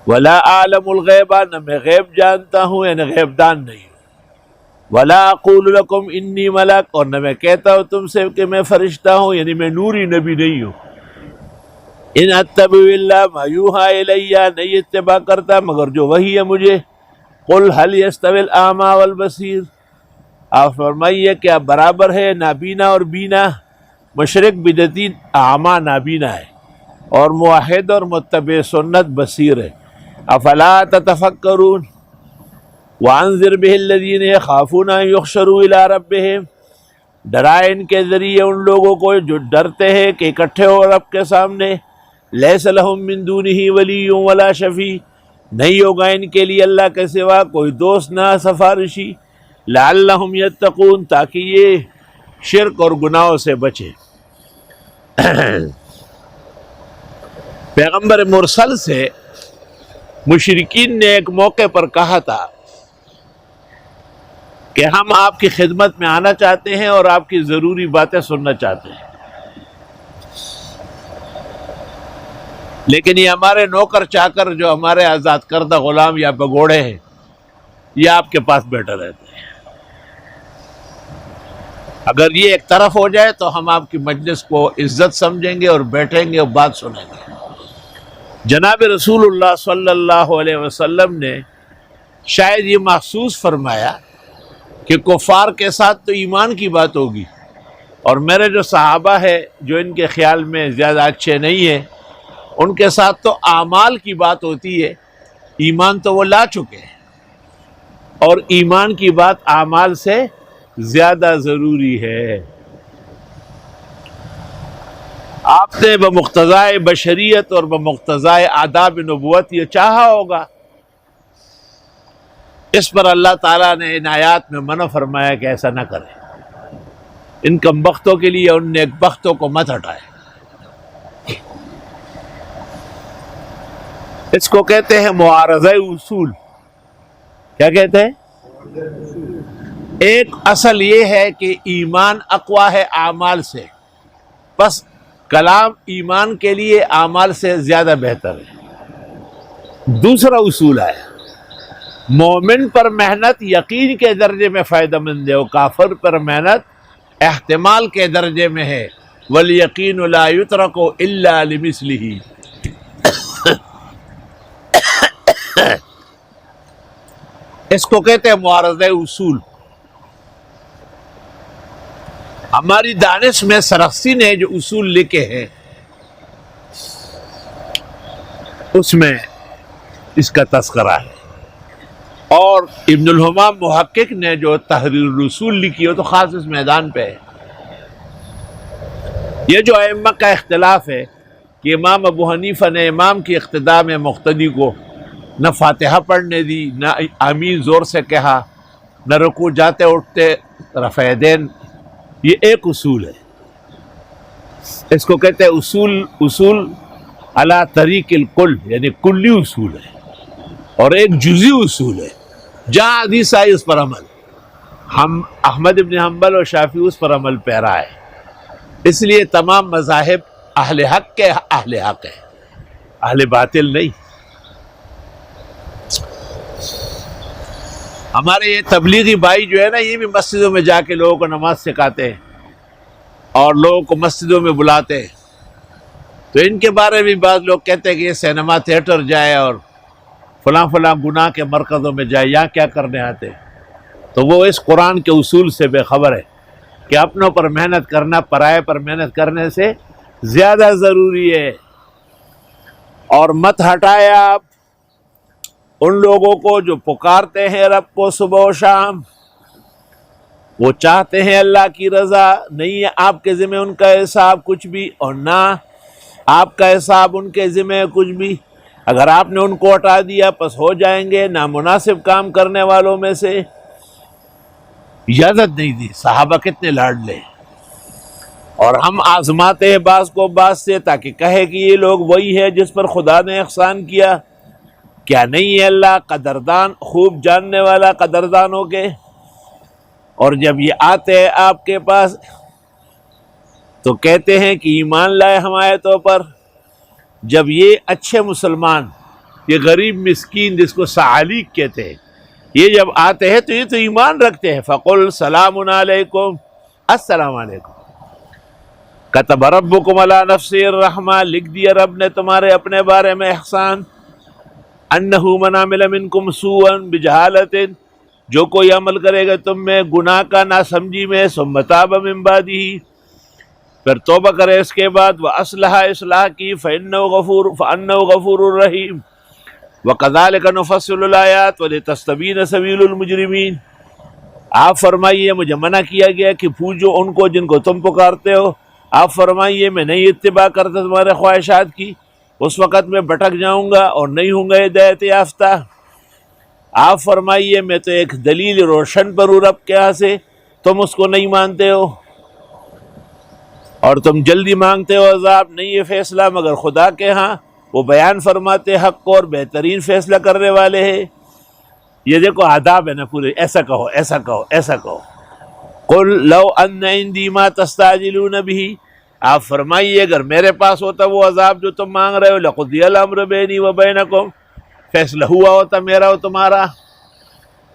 ولا اعلم الغیب، نہ میں غیب جانتا ہوں یعنی غیب دان نہیں ہوں۔ ولا اقول لکم انی ملک، اور نہ میں کہتا ہوں تم سے کہ میں فرشتہ ہوں یعنی میں نوری نبی نہیں ہوں۔ ان اتبع الا ما یوحی الی، نہیں اتباع کرتا مگر جو وحی ہے مجھے۔ قل هل یستوی الاعمی والبصیر، آپ فرمائیے کیا برابر ہے نابینا اور بینا؟ مشرک بدعتی اعمی نابینا ہے، اور موحد اور متبع سنت بصیر ہے۔ افلا تتفکرون، وانذر به الذین یخافون ان یحشروا الی ربہم، ڈرائے ان کے ذریعے ان لوگوں کو جو ڈرتے ہیں کہ اکٹھے ہو رب کے سامنے۔ لیس لہم من دونہ ولی ولا شفیع، نہیں ہوگا ان کے لیے اللہ کے سوا کوئی دوست نہ سفارشی۔ لعلہم یتقون، تاکہ یہ شرک اور گناہوں سے بچے۔ پیغمبر مرسل سے مشرکین نے ایک موقع پر کہا تھا کہ ہم آپ کی خدمت میں آنا چاہتے ہیں اور آپ کی ضروری باتیں سننا چاہتے ہیں، لیکن یہ ہمارے نوکر چاکر جو ہمارے آزاد کردہ غلام یا بگوڑے ہیں، یہ آپ کے پاس بیٹھے رہتے ہیں۔ اگر یہ ایک طرف ہو جائے تو ہم آپ کی مجلس کو عزت سمجھیں گے اور بیٹھیں گے اور بات سنیں گے۔ جناب رسول اللہ صلی اللہ علیہ وسلم نے شاید یہ محسوس فرمایا کہ کفار کے ساتھ تو ایمان کی بات ہوگی، اور میرے جو صحابہ ہے جو ان کے خیال میں زیادہ اچھے نہیں ہیں، ان کے ساتھ تو اعمال کی بات ہوتی ہے، ایمان تو وہ لا چکے ہیں، اور ایمان کی بات اعمال سے زیادہ ضروری ہے۔ آپ نے بمقتضائے بشریت اور بمقتضائے آداب نبوت یہ چاہا ہوگا، اس پر اللہ تعالیٰ نے ان آیات میں منع فرمایا کہ ایسا نہ کریں، ان کم بختوں کے لیے ان نیک بختوں کو مت ہٹائے۔ اس کو کہتے ہیں معارضہ اصول۔ کیا کہتے ہیں؟ ایک اصل یہ ہے کہ ایمان اقوا ہے اعمال سے، بس کلام ایمان کے لیے اعمال سے زیادہ بہتر ہے۔ دوسرا اصول ہے مومن پر محنت یقین کے درجے میں فائدہ مند ہے، اور کافر پر محنت احتمال کے درجے میں ہے۔ وَالْيَقِينُ لَا يُتْرَكُ إِلَّا لِمِثْلِهِ۔ اس کو کہتے ہیں معارضہ اصول۔ ہماری دانش میں سرخسی نے جو اصول لکھے ہیں اس میں اس کا تذکرہ ہے، اور ابن الحمام محقق نے جو تحریر الرسول لکھی ہو تو خاص اس میدان پہ ہے۔ یہ جو ائمہ کا اختلاف ہے کہ امام ابو حنیفہ نے امام کی اقتداء میں مقتدی کو نہ فاتحہ پڑھنے دی، نہ آمین زور سے کہا، نہ رکوع جاتے اٹھتے رفع یدین، یہ ایک اصول ہے۔ اس کو کہتے ہیں اصول علی طریق الکل، یعنی کلی اصول ہے، اور ایک جزئی اصول ہے۔ جہاں حدیث آئی اس پر عمل، ہم احمد ابن حنبل اور شافعی اس پر عمل پیرا ہے، اس لیے تمام مذاہب اہل حق کے اہل حق ہے، اہل باطل نہیں۔ ہمارے یہ تبلیغی بھائی جو ہے نا، یہ بھی مسجدوں میں جا کے لوگوں کو نماز سکھاتے ہیں اور لوگوں کو مسجدوں میں بلاتے ہیں، تو ان کے بارے میں بعض لوگ کہتے ہیں کہ یہ سینما تھیٹر جائے اور فلاں گناہ کے مرکزوں میں جائے، یہاں کیا کرنے آتے، تو وہ اس قرآن کے اصول سے بے خبر ہے کہ اپنوں پر محنت کرنا پرائے پر محنت کرنے سے زیادہ ضروری ہے۔ اور مت ہٹائے آپ ان لوگوں کو جو پکارتے ہیں رب کو صبح و شام، وہ چاہتے ہیں اللہ کی رضا، نہیں ہے آپ کے ذمہ ان کا حساب کچھ بھی، اور نہ آپ کا حساب ان کے ذمہ کچھ بھی۔ اگر آپ نے ان کو ہٹا دیا پس ہو جائیں گے نامناسب کام کرنے والوں میں سے۔ اجازت نہیں دی، صحابہ کتنے لاڈلے، اور ہم آزماتے ہیں بعض کو بعض سے تاکہ کہے کہ یہ لوگ وہی ہے جس پر خدا نے احسان کیا، کیا نہیں ہے اللہ قدردان، خوب جاننے والا قدردانوں کے۔ اور جب یہ آتے ہیں آپ کے پاس تو کہتے ہیں کہ ایمان لائے ہم آیتوں پر۔ جب یہ اچھے مسلمان، یہ غریب مسکین جس کو سعالیق کہتے ہیں، یہ جب آتے ہیں تو یہ تو ایمان رکھتے ہیں۔ فَقُلْ سَلَامٌ عَلَيْكُمْ، السلام علیکم۔ كَتَبَ رَبُّكُمْ عَلَىٰ نَفْسِهِ الرَّحْمَةَ، لکھ دیا رب نے تمہارے اپنے بارے میں احسان۔ أَنَّهُ مَنْ عَمِلَ مِنْكُمْ سُوءًا بِجَهَالَةٍ، جو کوئی عمل کرے گا تم میں گناہ کا ناسمجھی میں، ثُمَّ تَابَ مِن بَعْدِهِ، پھر توبہ کرے اس کے بعد، وَأَصْلَحَ اصلاح کی، فَإِنَّهُ غَفُورٌ رَحِيمٌ، وَكَذَلِكَ نُفَصِّلُ الْآيَاتِ وَلِتَسْتَبِينَ سَبِيلُ الْمُجْرِمِينَ۔ آپ فرمائیے مجھے منع کیا گیا کہ پوجو ان کو جن کو تم پکارتے ہو، آپ فرمائیے میں نہیں اتباع کرتا تمہارے خواہشات کی، اس وقت میں بھٹک جاؤں گا اور نہیں ہوں گا ہدایت یافتہ۔ آپ فرمائیے میں تو ایک دلیل روشن پر ہوں رب کے ہاں سے، تم اس کو نہیں مانتے ہو، اور تم جلدی مانگتے ہو عذاب، نہیں یہ فیصلہ مگر خدا کے ہاں، وہ بیان فرماتے حق کو اور بہترین فیصلہ کرنے والے ہیں۔ یہ دیکھو آداب ہے نا پورے، ایسا کہو ایسا کہو ایسا کہو۔ قل لو ان عندی ما تستعجلون به، آپ فرمائیے اگر میرے پاس ہوتا وہ عذاب جو تم مانگ رہے ہو، لقضی الامر بینی و بینکم، فیصلہ ہوا ہوتا میرا اور تمہارا۔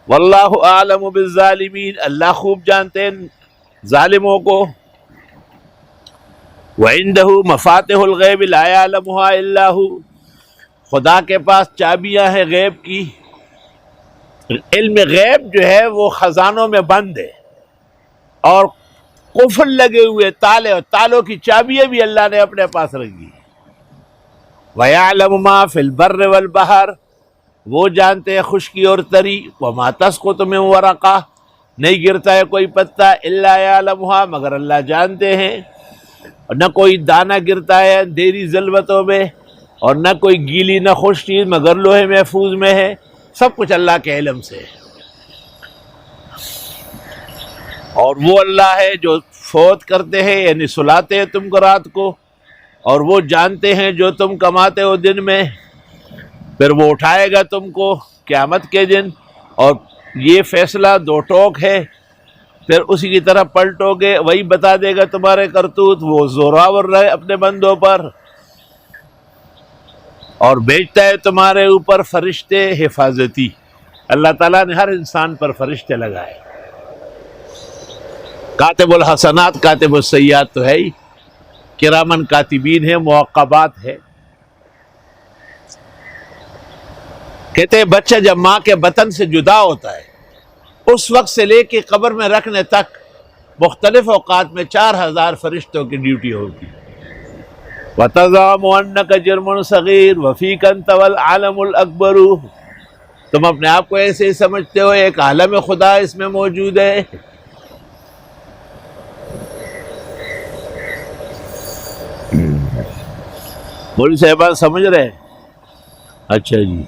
واللہ اعلم بالظالمین، اللہ خوب جانتے ہیں ظالموں کو۔ وعنده مفاتح الغیب لا یعلمها الا هو، خدا کے پاس چابیاں ہیں غیب کی، علم غیب جو ہے وہ خزانوں میں بند ہے، اور قفل لگے ہوئے تالے، اور تالوں کی چابیاں بھی اللہ نے اپنے پاس رکھی۔ وَيَعْلَمُ مَا فِي الْبَرِّ وَالْبَحْرِ، وہ جانتے ہیں خشکی اور تری۔ وَمَا تَسْقُطُ مِن وَرَقَةٍ، نہیں گرتا ہے کوئی پتا، إِلَّا يَعْلَمُهَا، مگر اللہ جانتے ہیں۔ اور نہ کوئی دانہ گرتا ہے اندھیری ظلمتوں میں، اور نہ کوئی گیلی نہ خشک چیز مگر لوح محفوظ میں ہے، سب کچھ اللہ کے علم سے ہے۔ اور وہ اللہ ہے جو فوت کرتے ہیں، یعنی سلاتے ہیں تم کو رات کو، اور وہ جانتے ہیں جو تم کماتے ہو دن میں، پھر وہ اٹھائے گا تم کو قیامت کے دن۔ اور یہ فیصلہ دو ٹوک ہے، پھر اسی کی طرف پلٹو گے، وہی بتا دے گا تمہارے کرتوت، وہ زوراور رہے اپنے بندوں پر، اور بھیجتا ہے تمہارے اوپر فرشتے حفاظتی۔ اللہ تعالیٰ نے ہر انسان پر فرشتے لگائے، کاتب الحسنات کاتب السیئات تو ہے ہی، کرامن کاتبین ہے، معقبات ہے۔ کہتے ہیں بچہ جب ماں کے بطن سے جدا ہوتا ہے اس وقت سے لے کے قبر میں رکھنے تک مختلف اوقات میں 4000 فرشتوں کی ڈیوٹی ہوگی۔ وَتَزْعُمُ أَنَّكَ جُرْمٌ صَغِيرٌ وَفِيكَ أَنْتَ وَالْعَالَمُ الْأَكْبَرُ، تم اپنے آپ کو ایسے ہی سمجھتے ہو ایک عالم خدا اس میں موجود ہے۔ مولوی صاحبان سمجھ رہے ہیں؟ اچھا جی،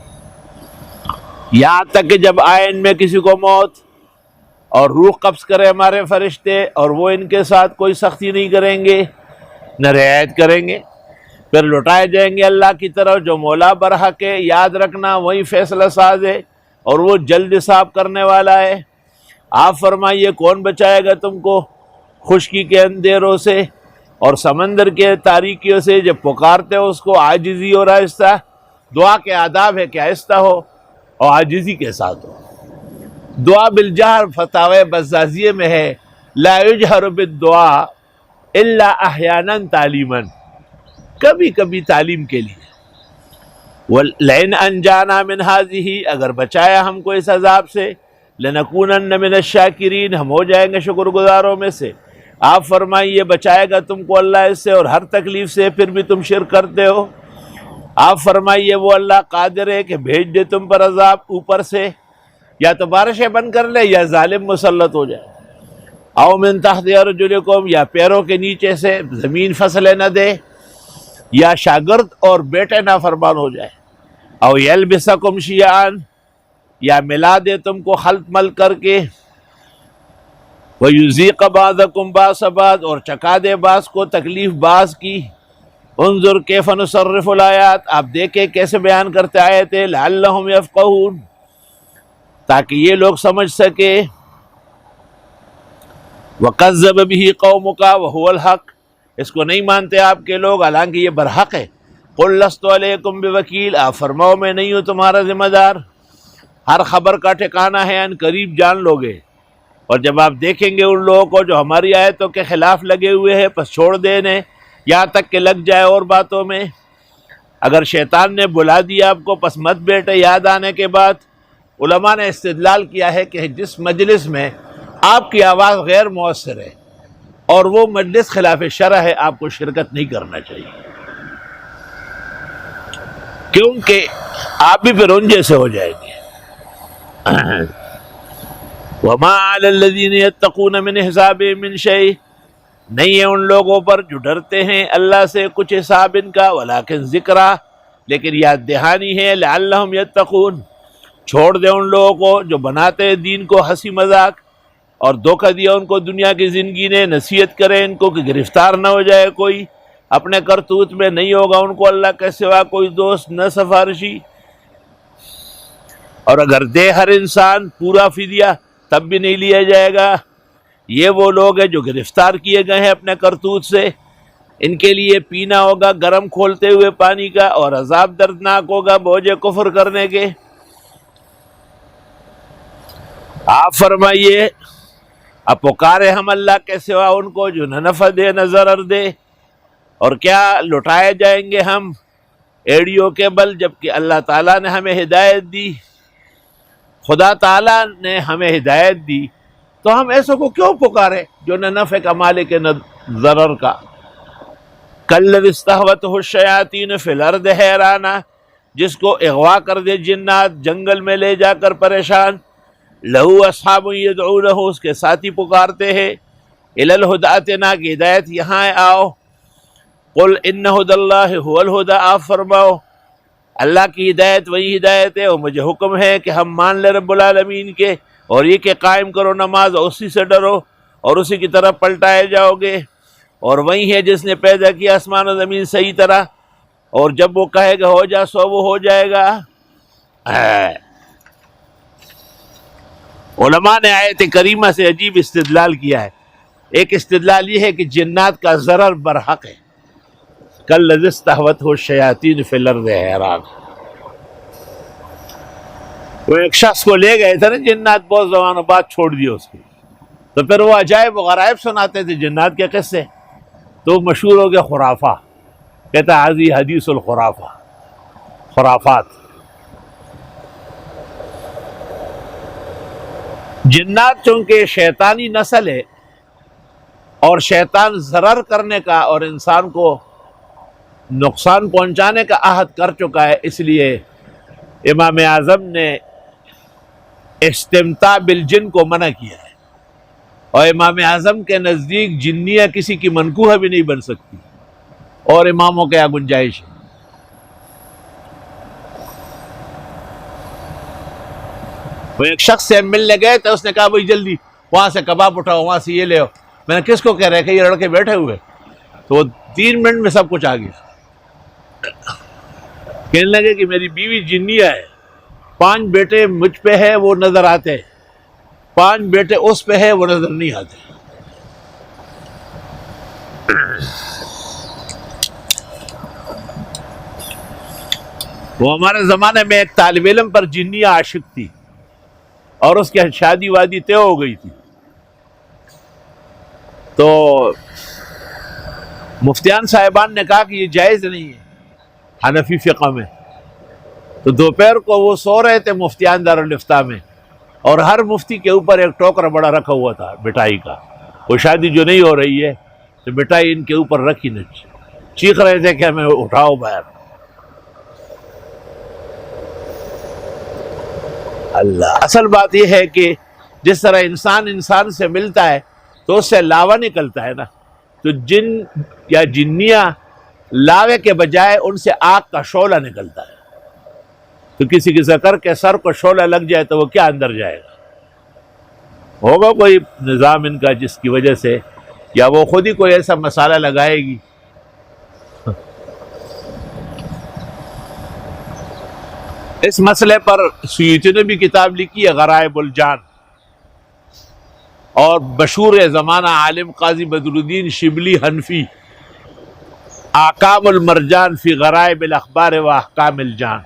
یہاں تک کہ جب آئے ان میں کسی کو موت اور روح قبض کرے ہمارے فرشتے، اور وہ ان کے ساتھ کوئی سختی نہیں کریں گے نہ رعایت کریں گے، پھر لوٹائے جائیں گے اللہ کی طرف جو مولا برحق ہے۔ یاد رکھنا وہی فیصلہ ساز ہے اور وہ جلد حساب کرنے والا ہے۔ آپ فرمائیے کون بچائے گا تم کو خشکی کے اندھیروں سے اور سمندر کے تاریکیوں سے؟ جب پکارتے ہو اس کو عاجزی اور آہستہ، دعا کے آداب ہے کہ آہستہ ہو اور عاجزی کے ساتھ ہو۔ دعا بالجہر فتاوی بزازیہ میں ہے، لا یجہر بالدعاء الا احیانا تعلیما، کبھی کبھی تعلیم کے لیے۔ وَلَئِنْ أَنْجَانَا مِنْ هَذِهِ، اگر بچایا ہم کو اس عذاب سے، لَنَكُونَنَّ مِنَ الشَّاكِرِينَ، ہم ہو جائیں گے شکر گزاروں میں سے۔ آپ فرمائیے بچائے گا تم کو اللہ اس سے اور ہر تکلیف سے، پھر بھی تم شرک کرتے ہو۔ آپ فرمائیے وہ اللہ قادر ہے کہ بھیج دے تم پر عذاب اوپر سے، یا تو بارشیں بند کر لے یا ظالم مسلط ہو جائے، او من تحت ارجلکم، یا پیروں کے نیچے سے زمین فصلیں نہ دے، یا شاگرد اور بیٹے نافرمان ہو جائے، او یلبسکم شیعان، یا ملا دے تم کو خلط مل کر کے، وَيُذِيقَ بَعْضَكُمْ بَأْسَ بَعْضٍ، اور چکا دے بعض کو تکلیف بعض کی۔ انظر کیف نصرف الآیات، آپ دیکھیں کیسے بیان کرتے آیتیں، لعلہم یفقہون، تاکہ یہ لوگ سمجھ سکے۔ وَقَذَّبَ بِهِ قَوْمُكَ وَهُوَ الْحَقُّ، اس کو نہیں مانتے آپ کے لوگ حالانکہ یہ برحق ہے۔ قُلْ لَسْتُ عَلَيْكُمْ بِوَكِيلٍ، آپ فرماؤ میں نہیں ہوں تمہارا ذمہ دار، ہر خبر کا ٹھکانہ ہے ان قریب جان لوگے۔ اور جب آپ دیکھیں گے ان لوگوں کو جو ہماری آیتوں کے خلاف لگے ہوئے ہیں، پس چھوڑ دینے یہاں تک کہ لگ جائے اور باتوں میں۔ اگر شیطان نے بلا دیا آپ کو پس مت بیٹھے یاد آنے کے بعد۔ علماء نے استدلال کیا ہے کہ جس مجلس میں آپ کی آواز غیر مؤثر ہے اور وہ مجلس خلاف شرع ہے، آپ کو شرکت نہیں کرنا چاہیے، کیونکہ آپ بھی پھر ان جیسے ہو جائیں گے۔ وَمَا عَلَى الَّذِينَ يَتَّقُونَ مِنْ حِسَابِهِم مِّن شَيْءٍ، نہیں ہے ان لوگوں پر جو ڈرتے ہیں اللہ سے کچھ حساب ان کا، ولیکن ذکرہ، لیکن یاد دہانی ہے، لعلہم یتقون، چھوڑ دے ان لوگوں کو جو بناتے ہیں دین کو ہنسی مذاق اور دھوکہ دیا ان کو دنیا کی زندگی نے۔ نصیحت کرے ان کو کہ گرفتار نہ ہو جائے کوئی اپنے کرتوت میں، نہیں ہوگا ان کو اللہ کے سوا کوئی دوست نہ سفارشی۔ اور اگر دے ہر انسان پورا فدیہ تب بھی نہیں لیا جائے گا۔ یہ وہ لوگ ہیں جو گرفتار کیے گئے ہیں اپنے کرتوت سے، ان کے لیے پینا ہوگا گرم کھولتے ہوئے پانی کا، اور عذاب دردناک ہوگا بوجھ کفر کرنے کے۔ آپ فرمائیے اب پکارے ہم اللہ کے سوا ان کو جو نہ نفع دے نہ ضرر دے، اور کیا لٹائے جائیں گے ہم ایڑیوں کے بل، جبکہ اللہ تعالیٰ نے ہمیں ہدایت دی۔ خدا تعالیٰ نے ہمیں ہدایت دی تو ہم ایسوں کو کیوں پکارے جو نہ نفع کا مالک ہے نہ ضرر کا۔ کالذی استہوتہ الشیاطین فی الارض حیرانہ، جس کو اغوا کر دے جنات جنگل میں لے جا کر پریشان، لہو اصحاب یدعونہ، اس کے ساتھی پکارتے ہیں، الی الہدی اتنا، کی ہدایت یہاں آؤ۔ قل ان ھدی اللہ ھو الھدی، آپ فرماؤ اللہ کی ہدایت وہی ہدایت ہے، اور مجھے حکم ہے کہ ہم مان لے رب العالمین کے، اور یہ کہ قائم کرو نماز اور اسی سے ڈرو اور اسی کی طرف پلٹائے جاؤ گے۔ اور وہی ہے جس نے پیدا کیا آسمان و زمین صحیح طرح، اور جب وہ کہے گا ہو جا سو وہ ہو جائے گا۔ علماء نے آیت کریمہ سے عجیب استدلال کیا ہے. ایک استدلال یہ ہے کہ جنات کا ضرر برحق ہے. کالذی استہوتہ الشیاطین فی الارض حیران. وہ ایک شخص کو لے گئے تھے نا جنات، بہت زمانوں بعد چھوڑ دیا اس کو، تو پھر وہ عجائب و غرائب سناتے تھے جنات کے قصے، تو مشہور ہو گیا خرافہ. کہتا حاضی حدیث الخرافہ، خرافات. جنات چونکہ شیطانی نسل ہے اور شیطان ضرر کرنے کا اور انسان کو نقصان پہنچانے کا عہد کر چکا ہے، اس لیے امام اعظم نے استمتاع بالجن کو منع کیا ہے. اور امام اعظم کے نزدیک جنیاں کسی کی منکوحہ بھی نہیں بن سکتی، اور اماموں کے گنجائش ہے. وہ ایک شخص سے ملنے گئے تو اس نے کہا بھائی جلدی وہاں سے کباب اٹھاؤ، وہاں سے یہ لے آؤ. میں نے کس کو کہہ رہے کہ یہ لڑکے بیٹھے ہوئے؟ تو وہ 3 منٹ میں سب کچھ آ گیا. کہنے لگے کہ میری بیوی جنیہ ہے، 5 بیٹے مجھ پہ ہے وہ نظر آتے، 5 بیٹے اس پہ ہے وہ نظر نہیں آتے. وہ ہمارے زمانے میں ایک طالب علم پر جنیہ عاشق تھی اور اس کی شادی وادی طے ہو گئی تھی. تو مفتیان صاحبان نے کہا کہ یہ جائز نہیں ہے حنفی فقہ میں. تو دوپہر کو وہ سو رہے تھے مفتیان دارالافتاء میں، اور ہر مفتی کے اوپر ایک ٹوکرا بڑا رکھا ہوا تھا مٹھائی کا. وہ شادی جو نہیں ہو رہی ہے تو مٹھائی ان کے اوپر رکھی نہ، چیخ رہے تھے کہ ہمیں اٹھاؤ باہر. اللہ، اصل بات یہ ہے کہ جس طرح انسان سے ملتا ہے تو اس سے لاوا نکلتا ہے نا، تو جن یا جنیاں لاوے کے بجائے ان سے آگ کا شعلہ نکلتا ہے. تو کسی کے ذکر کے سر کو شعلہ لگ جائے تو وہ کیا اندر جائے گا؟ ہوگا کوئی نظام ان کا جس کی وجہ سے، یا وہ خود ہی کوئی ایسا مسالہ لگائے گی. اس مسئلے پر سیوطی نے بھی کتاب لکھی ہے غرائب الجان، اور مشہور زمانہ عالم قاضی بدر الدین شبلی حنفی احکام المرجان فی غرائب الاخبار و احکام الجان.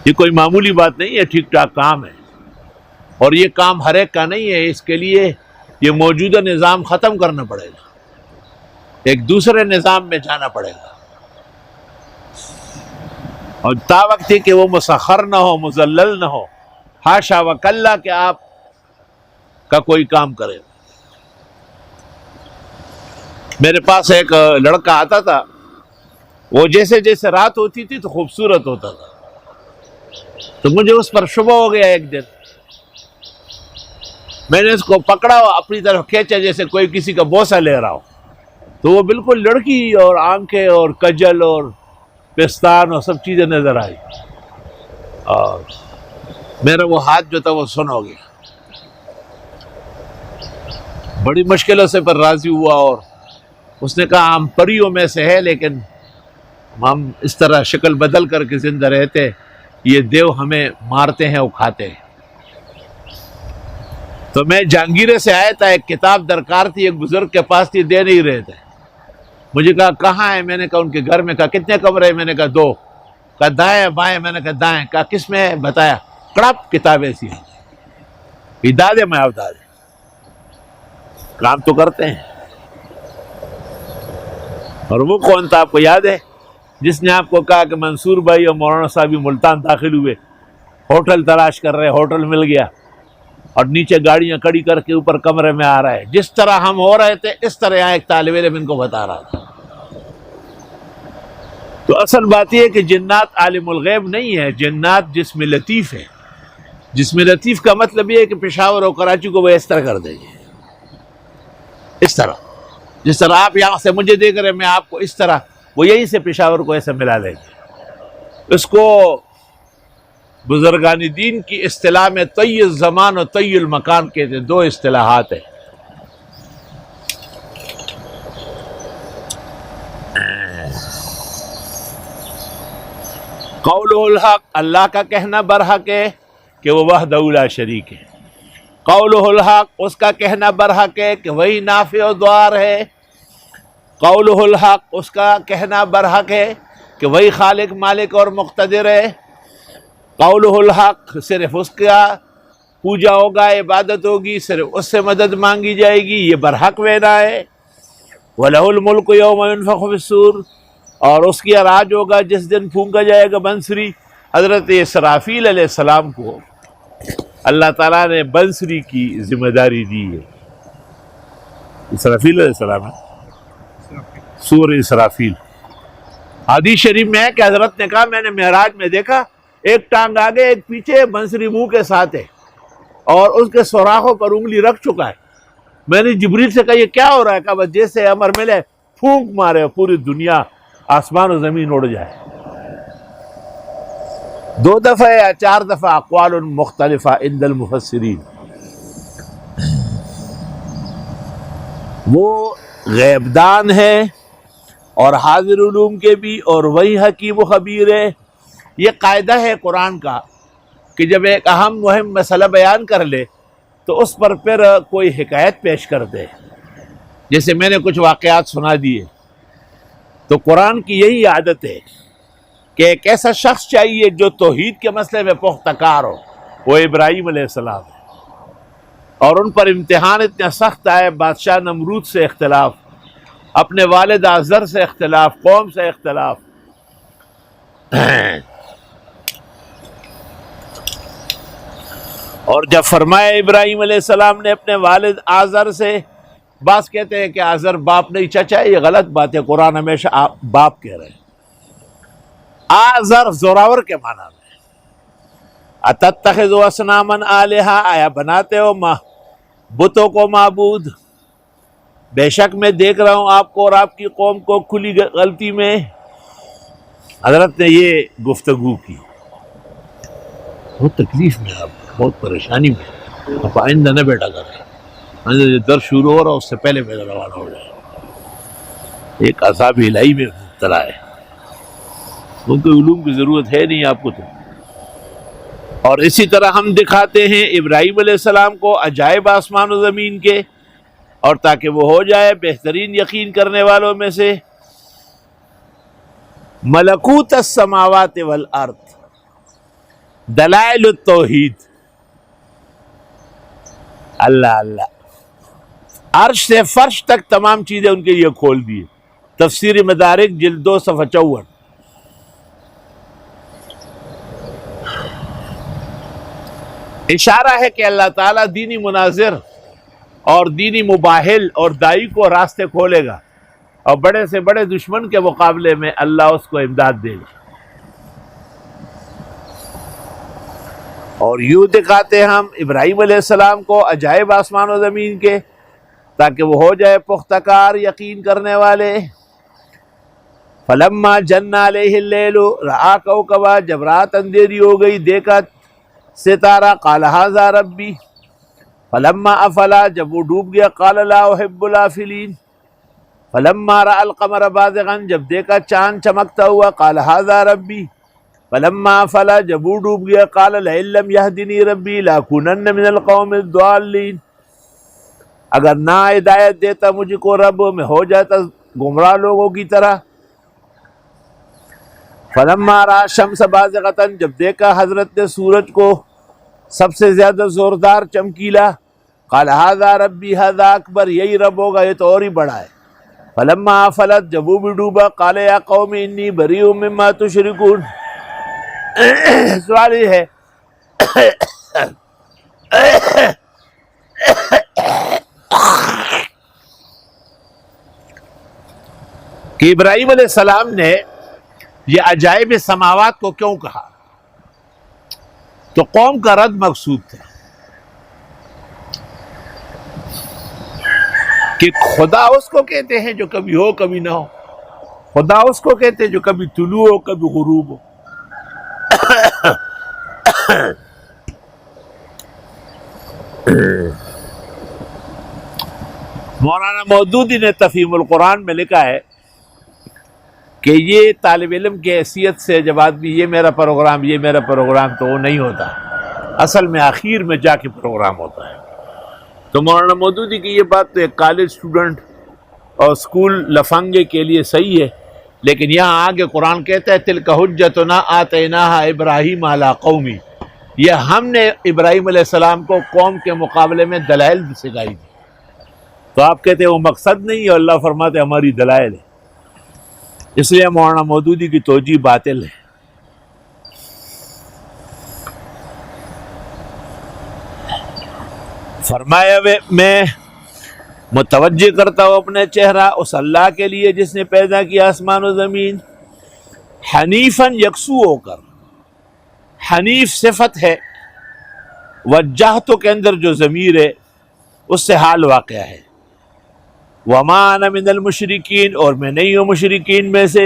یہ کوئی معمولی بات نہیں ہے، ٹھیک ٹھاک کام ہے، اور یہ کام ہر ایک کا نہیں ہے. اس کے لیے یہ موجودہ نظام ختم کرنا پڑے گا، ایک دوسرے نظام میں جانا پڑے گا، اور تا وقت ہے کہ وہ مسخر نہ ہو، مذلل نہ ہو، حاشا وکلا کہ آپ کا کوئی کام کرے. میرے پاس ایک لڑکا آتا تھا، وہ جیسے جیسے رات ہوتی تھی تو خوبصورت ہوتا تھا. تو مجھے اس پر شبہ ہو گیا. ایک دن میں نے اس کو پکڑا اور اپنی طرف کھینچا جیسے کوئی کسی کا بوسہ لے رہا ہو. تو وہ بالکل لڑکی اور آنکھیں اور کجل اور پستان اور سب چیزیں نظر آئی، اور میرا وہ ہاتھ جو تھا وہ سن ہو گیا. بڑی مشکلوں سے پر راضی ہوا، اور اس نے کہا ہم پریوں میں سے ہے لیکن ہم اس طرح شکل بدل کر کے زندہ رہتے، یہ دیو ہمیں مارتے ہیں اور کھاتے ہیں. تو میں جہانگیرے سے آیا تھا، ایک کتاب درکار تھی، ایک بزرگ کے پاس تھی، دے نہیں رہے تھے. مجھے کہا کہاں ہے؟ میں نے کہا ان کے گھر میں. کہا کتنے کمرے؟ میں نے کہا 2. کہا دائیں بائیں؟ میں نے کہا دائیں. کہا کس میں ہے؟ بتایا. کڑپ کتاب ایسی ہے، دادے میں آپ دادے کام تو کرتے ہیں. اور وہ کون تھا آپ کو یاد ہے جس نے آپ کو کہا کہ منصور بھائی اور مولانا صاحب ملتان داخل ہوئے، ہوٹل تلاش کر رہے، ہوٹل مل گیا، اور نیچے گاڑیاں کھڑی کر کے اوپر کمرے میں آ رہا ہے. جس طرح ہم ہو رہے تھے اس طرح یہاں ایک طالب علم ان کو بتا رہا تھا. تو اصل بات یہ ہے کہ جنات عالم الغیب نہیں ہے، جنات جسم لطیف ہے. جسم لطیف کا مطلب یہ ہے کہ پشاور اور کراچی کو وہ اس طرح کر دیں گے، اس طرح جس طرح آپ یہاں سے مجھے دیکھ رہے، میں آپ کو اس طرح، وہ یہیں سے پشاور کو ایسے ملا لیں گے. اس کو بزرگان دین کی اصطلاح میں طی الزمان اور طی المکان کہتے ہیں. 2 اصطلاحات ہیں. قول الحق، اللہ کا کہنا برحق ہے، کہ وہ وحدہ لا شریک ہے، قولہ الحق، اس کا کہنا برحق ہے کہ وہی نافع و ضار ہے، قولہ الحق، اس کا کہنا برحق ہے کہ وہی خالق مالک اور مقتدر ہے، قولہ الحق، صرف اس کا پوجا ہوگا، عبادت ہوگی، صرف اس سے مدد مانگی جائے گی، یہ برحق وعدہ ہے، وَلَهُ الْمُلْكُ يَوْمَ يُنفَخُ فِي الصُّورِ، اور اس کی راج ہوگا جس دن پھونکا جائے گا بنسری۔ حضرت اسرافیل علیہ السلام کو اللہ تعالیٰ نے بنسری کی ذمہ داری دی ہے۔ اسرافیل علیہ السلام ہے، سور اسرافیل۔ حدیث شریف میں ہے کہ حضرت نے کہا میں نے معراج میں دیکھا ایک ٹانگ آگے ایک پیچھے، بنسری منہ کے ساتھ ہے اور اس کے سوراخوں پر انگلی رکھ چکا ہے۔ میں نے جبریل سے کہا یہ کیا ہو رہا ہے؟ کہا بس جیسے امر ملے پھونک مارے پوری دنیا آسمان و زمین اڑ جائے۔ 2 دفعہ یا 4 دفعہ اقوال مختلفہ عند المفسرین۔ وہ غیب دان ہے اور حاضر علوم کے بھی، اور وہی حکیم و خبیر ہے۔ یہ قاعدہ ہے قرآن کا کہ جب ایک اہم مہم مسئلہ بیان کر لے تو اس پر پھر کوئی حکایت پیش کر دے۔ جیسے میں نے کچھ واقعات سنا دیے، تو قرآن کی یہی عادت ہے کہ ایک ایسا شخص چاہیے جو توحید کے مسئلے میں پختہ کار ہو، وہ ابراہیم علیہ السلام ہے، اور ان پر امتحان اتنا سخت آئے، بادشاہ نمرود سے اختلاف، اپنے والد آزر سے اختلاف، قوم سے اختلاف، اور جب فرمایا ابراہیم علیہ السلام نے اپنے والد آزر سے، بعض کہتے ہیں کہ آزر باپ نہیں چچا ہے، یہ غلط بات ہے، قرآن ہمیشہ باپ کہہ رہے ہیں۔ آزر زوراور کے معنی میں، اتتخذوا اصناما آلہا، آیا بناتے ہو بتوں کو معبود؟ بے شک میں دیکھ رہا ہوں آپ کو اور آپ کی قوم کو کھلی غلطی میں۔ حضرت نے یہ گفتگو کی، بہت تکلیف میں، آپ بہت پریشانی میں، آپ آئندہ نہ بیٹھا کریں، درس شروع ہو رہا اس سے پہلے میرا روانہ ہو جائے۔ ایک عذاب الہی میں مبتلا ہے، کیونکہ علوم کی ضرورت ہے نہیں آپ کو تو۔ اور اسی طرح ہم دکھاتے ہیں ابراہیم علیہ السلام کو عجائب آسمان و زمین کے، اور تاکہ وہ ہو جائے بہترین یقین کرنے والوں میں سے۔ ملکوت السماوات والارض، دلائل التوحید، اللہ اللہ، عرش سے فرش تک تمام چیزیں ان کے لیے کھول دیے۔ تفسیر مدارک جلد 2 صفحہ 54۔ اشارہ ہے کہ اللہ تعالیٰ دینی مناظر اور دینی مباحل اور دائی کو راستے کھولے گا، اور بڑے سے بڑے دشمن کے مقابلے میں اللہ اس کو امداد دے گا۔ اور یوں دکھاتے ہم ابراہیم علیہ السلام کو عجائب آسمان و زمین کے، تاکہ وہ ہو جائے پختہ کار یقین کرنے والے۔ فلما جن علیہ اللیل رآ کوکبا، جب رات اندھیری ہو گئی دیکھا ستارہ، قال ھذا ربی، فلما افلا، جب وہ ڈوب گیا، قال لا احب الافلین، فلما رأى القمر بازغا، جب دیکھا چاند چمکتا ہوا، قال ھذا ربی، فلما افلا، جب وہ ڈوب گیا، قال لئن لم يهدني ربی لاکونن من القوم الضالین، اگر نہ ہدایت دیتا مجھ کو رب، میں ہو جاتا گمراہ لوگوں کی طرح۔ فلما رأى الشمس بازغة، جب دیکھا حضرت نے سورج کو سب سے زیادہ زوردار چمکیلا، قال ھذا ربی ھذا اکبر، یہی رب ہوگا، یہ تو اور ہی بڑا ہے۔ فلما افلت، جب وہ بھی ڈوبا، قال یا قوم انی بریء مما تشرکون۔ سوال یہ ہے کہ ابراہیم علیہ السلام نے یہ عجائب سماوات کو کیوں کہا؟ تو قوم کا رد مقصود تھا کہ خدا اس کو کہتے ہیں جو کبھی ہو کبھی نہ ہو، خدا اس کو کہتے ہیں جو کبھی طلوع ہو کبھی غروب ہو۔ مولانا مودودی نے تفہیم القرآن میں لکھا ہے کہ یہ طالب علم کی حیثیت سے جب آدمی یہ میرا پروگرام تو وہ نہیں ہوتا، اصل میں آخر میں جا کے پروگرام ہوتا ہے۔ تو مولانا مودودی کی یہ بات تو ایک کالج اسٹوڈنٹ اور اسکول لفنگے کے لیے صحیح ہے، لیکن یہاں آگے قرآن کہتا ہے تلک حجتنا آتیناہا ابراہیم علی قومی، یہ ہم نے ابراہیم علیہ السلام کو قوم کے مقابلے میں دلائل سکھائی تھی۔ تو آپ کہتے ہیں وہ مقصد نہیں ہے، اللہ فرماتے ہماری دلائل ہے، اس لیے مولانا مودودی کی توجیہ باطل ہے۔ فرمایا میں متوجہ کرتا ہوں اپنے چہرہ اس اللہ کے لیے جس نے پیدا کیا آسمان و زمین، حنیفاً یکسو ہو کر۔ حنیف صفت ہے، وجہتو کے اندر جو ضمیر ہے اس سے حال واقع ہے۔ وما انا من المشرکین، اور میں نہیں ہوں مشرکین میں سے۔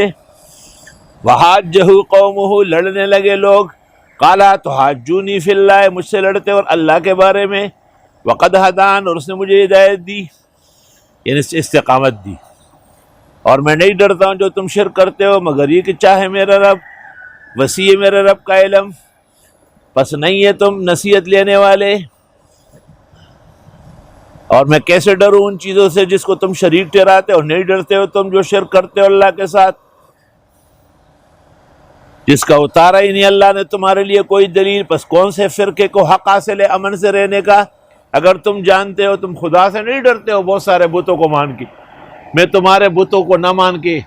وحاجہ قومہ، لڑنے لگے لوگ، قالا تحاجونی فی اللہ، مجھ سے لڑتے اور اللہ کے بارے میں، وقد ہدان، اور اس نے مجھے ہدایت دی، یعنی استقامت دی، اور میں نہیں ڈرتا ہوں جو تم شرک کرتے ہو مگر یہ کہ چاہے میرا رب، وسیع میرے رب کا علم، پس نہیں ہے تم نصیحت لینے والے۔ اور میں کیسے ڈروں ان چیزوں سے جس کو تم شریک ٹھہراتے ہو، نہیں ڈرتے ہو تم جو شرک کرتے ہو اللہ کے ساتھ، جس کا اتارا ہی نہیں اللہ نے تمہارے لیے کوئی دلیل، پس کون سے فرقے کو حق حاصل ہے امن سے رہنے کا؟ اگر تم جانتے ہو تم خدا سے نہیں ڈرتے ہو بہت سارے بتوں کو مان کے، میں تمہارے بتوں کو نہ مان کے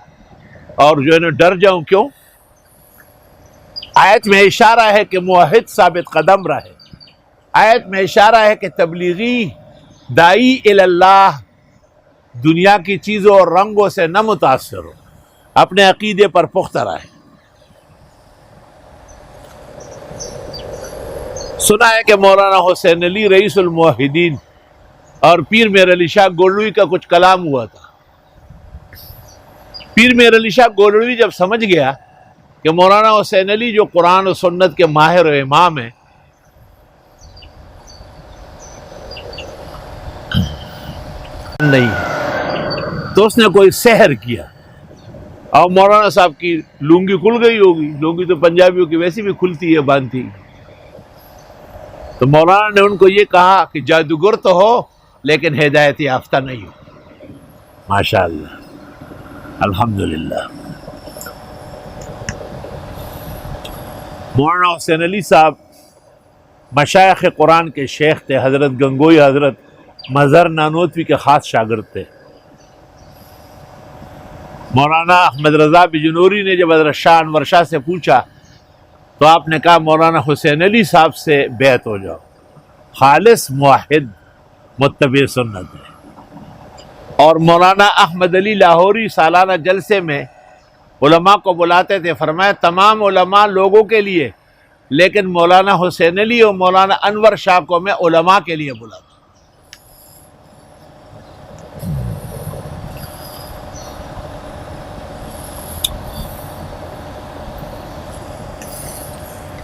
اور جو ہے نا ڈر جاؤں کیوں؟ آیت میں اشارہ ہے کہ موحد ثابت قدم رہے، آیت میں اشارہ ہے کہ تبلیغی دائی اللہ دنیا کی چیزوں اور رنگوں سے نہ متاثر ہو، اپنے عقیدے پر پختہ رہے۔ سنا ہے کہ مولانا حسین علی رئیس الموحدین اور پیر میر علی شاہ گولوی کا کچھ کلام ہوا تھا۔ پیر میر علی شاہ گولوی جب سمجھ گیا کہ مولانا حسین علی جو قرآن و سنت کے ماہر و امام ہیں، نہیں تو اس نے کوئی سحر کیا، اور مولانا صاحب کی لنگی کھل گئی ہوگی، لنگی تو پنجابیوں کی ویسی بھی کھلتی ہے، باندھتی، تو مولانا نے ان کو یہ کہا کہ جادوگر تو ہو لیکن ہدایت یافتہ نہیں ہو۔ ماشاء اللہ، الحمدللہ۔ مولانا حسین علی صاحب مشائخ قرآن کے شیخ تھے، حضرت گنگوئی حضرت مظہر نانوتوی کے خاص شاگرد تھے۔ مولانا احمد رضا بجنوری نے جب حضرت شاہ انور شاہ سے پوچھا تو آپ نے کہا مولانا حسین علی صاحب سے بیعت ہو جاؤ، خالص موحد متبع سنت ہے۔ اور مولانا احمد علی لاہوری سالانہ جلسے میں علماء کو بلاتے تھے، فرمایا تمام علماء لوگوں کے لیے، لیکن مولانا حسین علی اور مولانا انور شاہ کو میں علماء کے لیے بلاتا ہوں۔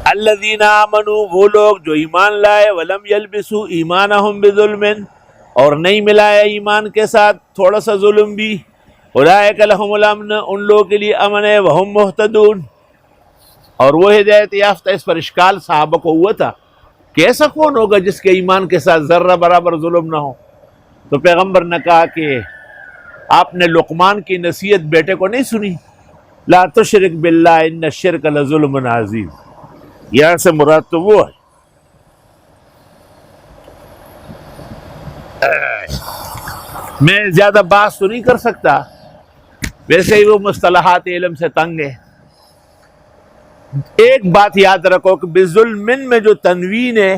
الذین آمنوا، وہ لوگ جو ایمان لائے، ولم یلبسوا ایمانہم بظلم، اور نہیں ملایا ایمان کے ساتھ تھوڑا سا ظلم بھی، اولئک لہم الامن، ان لوگوں کے لیے امن ہے، وہم مہتدون، اور وہ ہدایت یافتہ۔ اس پر اشکال صحابہ کو ہوا تھا کہ ایسا کون ہوگا جس کے ایمان کے ساتھ ذرہ برابر ظلم نہ ہو؟ تو پیغمبر نے کہا کہ آپ نے لقمان کی نصیحت بیٹے کو نہیں سنی، لا تشرک باللہ ان الشرک لظلم عظیم، یہاں سے مراد تو وہ ہے۔ میں زیادہ بات تو نہیں کر سکتا، ویسے ہی وہ مصطلحات علم سے تنگ ہے۔ ایک بات یاد رکھو کہ بظلم میں جو تنوین ہے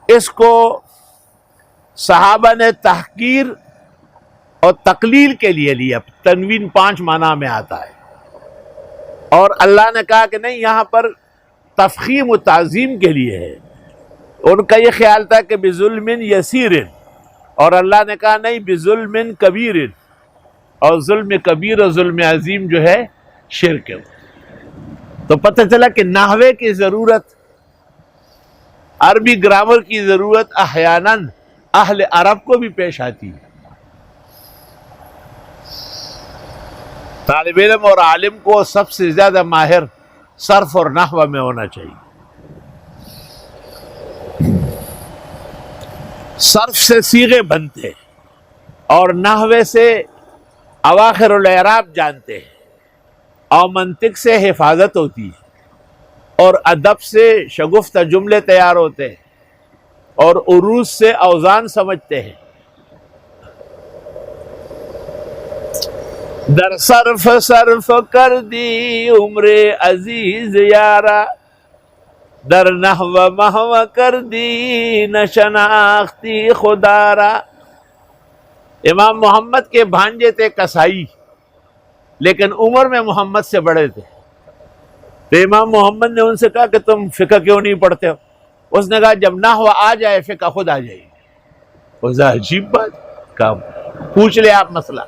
اس کو صحابہ نے تحقیر اور تقلیل کے لیے لیا، تنوین 5 معنی میں آتا ہے، اور اللہ نے کہا کہ نہیں یہاں پر تفخیم و تعظیم کے لیے ہے۔ ان کا یہ خیال تھا کہ بظلم یسیر، اور اللہ نے کہا نہیں بظلم کبیر، اور ظلم کبیر اور ظلم عظیم جو ہے شرک ہے۔ تو پتہ چلا کہ نحوے کی ضرورت، عربی گرامر کی ضرورت احیاناً اہل عرب کو بھی پیش آتی ہے۔ طالب علم اور عالم کو سب سے زیادہ ماہر صرف اور نحو میں ہونا چاہیے۔ صرف سے صیغے بنتے اور نحوے سے اواخر الاعراب جانتے ہیں اور منطق سے حفاظت ہوتی ہے اور ادب سے شگفتہ جملے تیار ہوتے ہیں اور عروض سے اوزان سمجھتے ہیں. در صرف صرف کر دی عمر عزیز یارا، در نحو محو کر دی نہ شناختی خدارا. امام محمد کے بھانجے تھے کسائی، لیکن عمر میں محمد سے بڑے تھے. تو امام محمد نے ان سے کہا کہ تم فقہ کیوں نہیں پڑھتے ہو؟ اس نے کہا جب نحو آ جائے فقہ خود آ جائے گی. اس نے عجیب بات کہا، پوچھ لے آپ مسئلہ.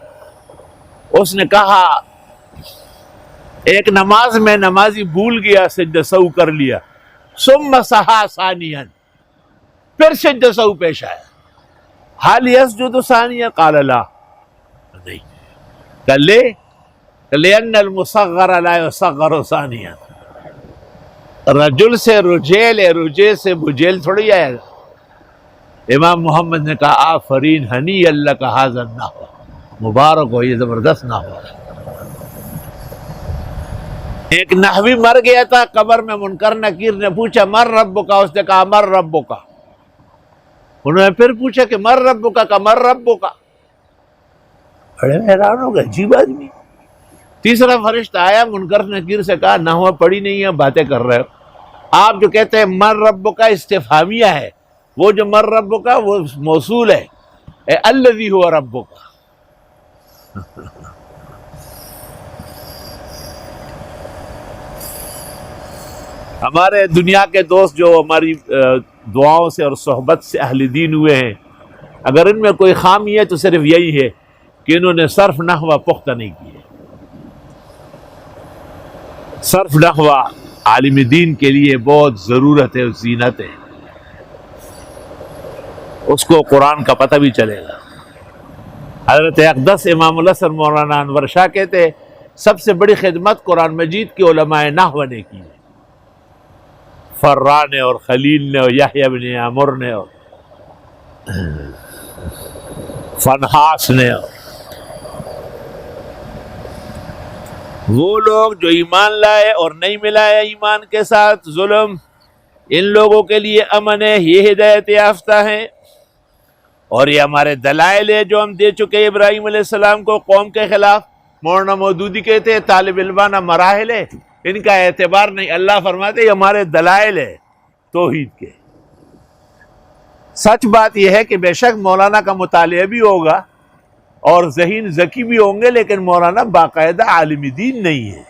اس نے کہا ایک نماز میں نمازی بھول گیا، سجدہ سہو کر لیا، ثم سہا ثانیاً، پھر سجدہ سہو پیش آیا، حال یسجد ثانیہ؟ قال لا، نہیں. لأن المصغر لا يصغر ثانیہ. رجل سے رجیل ہے، رجیل سے بجیل تھوڑی آئے گا. امام محمد نے کہا آفرین ہنی اللہ کا حاضر نہ ہو، مبارک ہو، یہ زبردست نہ ہو. ایک نحوی مر گیا تھا، قبر میں منکر نکیر نے پوچھا مر ربک، اس نے کہا مر ربک. انہوں نے پھر پوچھا کہ مر ربک کا مر ربک. بڑے حیران ہو گئے، عجیب آدمی. تیسرا فرشتہ آیا، منکر نکیر سے کہا نحو پڑھی نہیں ہے، باتیں کر رہے ہو. آپ جو کہتے ہیں مر ربک استفہامیہ ہے، وہ جو مر ربک وہ موصول ہے، اے الذی ہوا ربک. ہمارے دنیا کے دوست جو ہماری دعاؤں سے اور صحبت سے اہل دین ہوئے ہیں، اگر ان میں کوئی خامی ہے تو صرف یہی ہے کہ انہوں نے صرف نحو پختہ نہیں کیے. صرف نحو عالم دین کے لیے بہت ضرورت ہے، زینت ہے، اس کو قرآن کا پتہ بھی چلے گا. حضرت اقدس امام الحسن مولانا انور شاہ کہتے سب سے بڑی خدمت قرآن مجید کے علماء نحو نے کی ہے. فرا نے اور خلیل نے اور یحییٰ بن عمر نے اور فنحاس نے، اور وہ لوگ جو ایمان لائے اور نہیں ملائے ایمان کے ساتھ ظلم، ان لوگوں کے لیے امن ہے، یہ ہدایت یافتہ ہیں. اور یہ ہمارے دلائل ہے جو ہم دے چکے ابراہیم علیہ السلام کو قوم کے خلاف. مولانا مودودی کہتے ہیں طالب علمانہ مراحل ہے، ان کا اعتبار نہیں. اللہ فرماتے یہ ہمارے دلائل ہے توحید کے. سچ بات یہ ہے کہ بے شک مولانا کا مطالعہ بھی ہوگا اور ذہین ذکی بھی ہوں گے، لیکن مولانا باقاعدہ عالم دین نہیں ہے،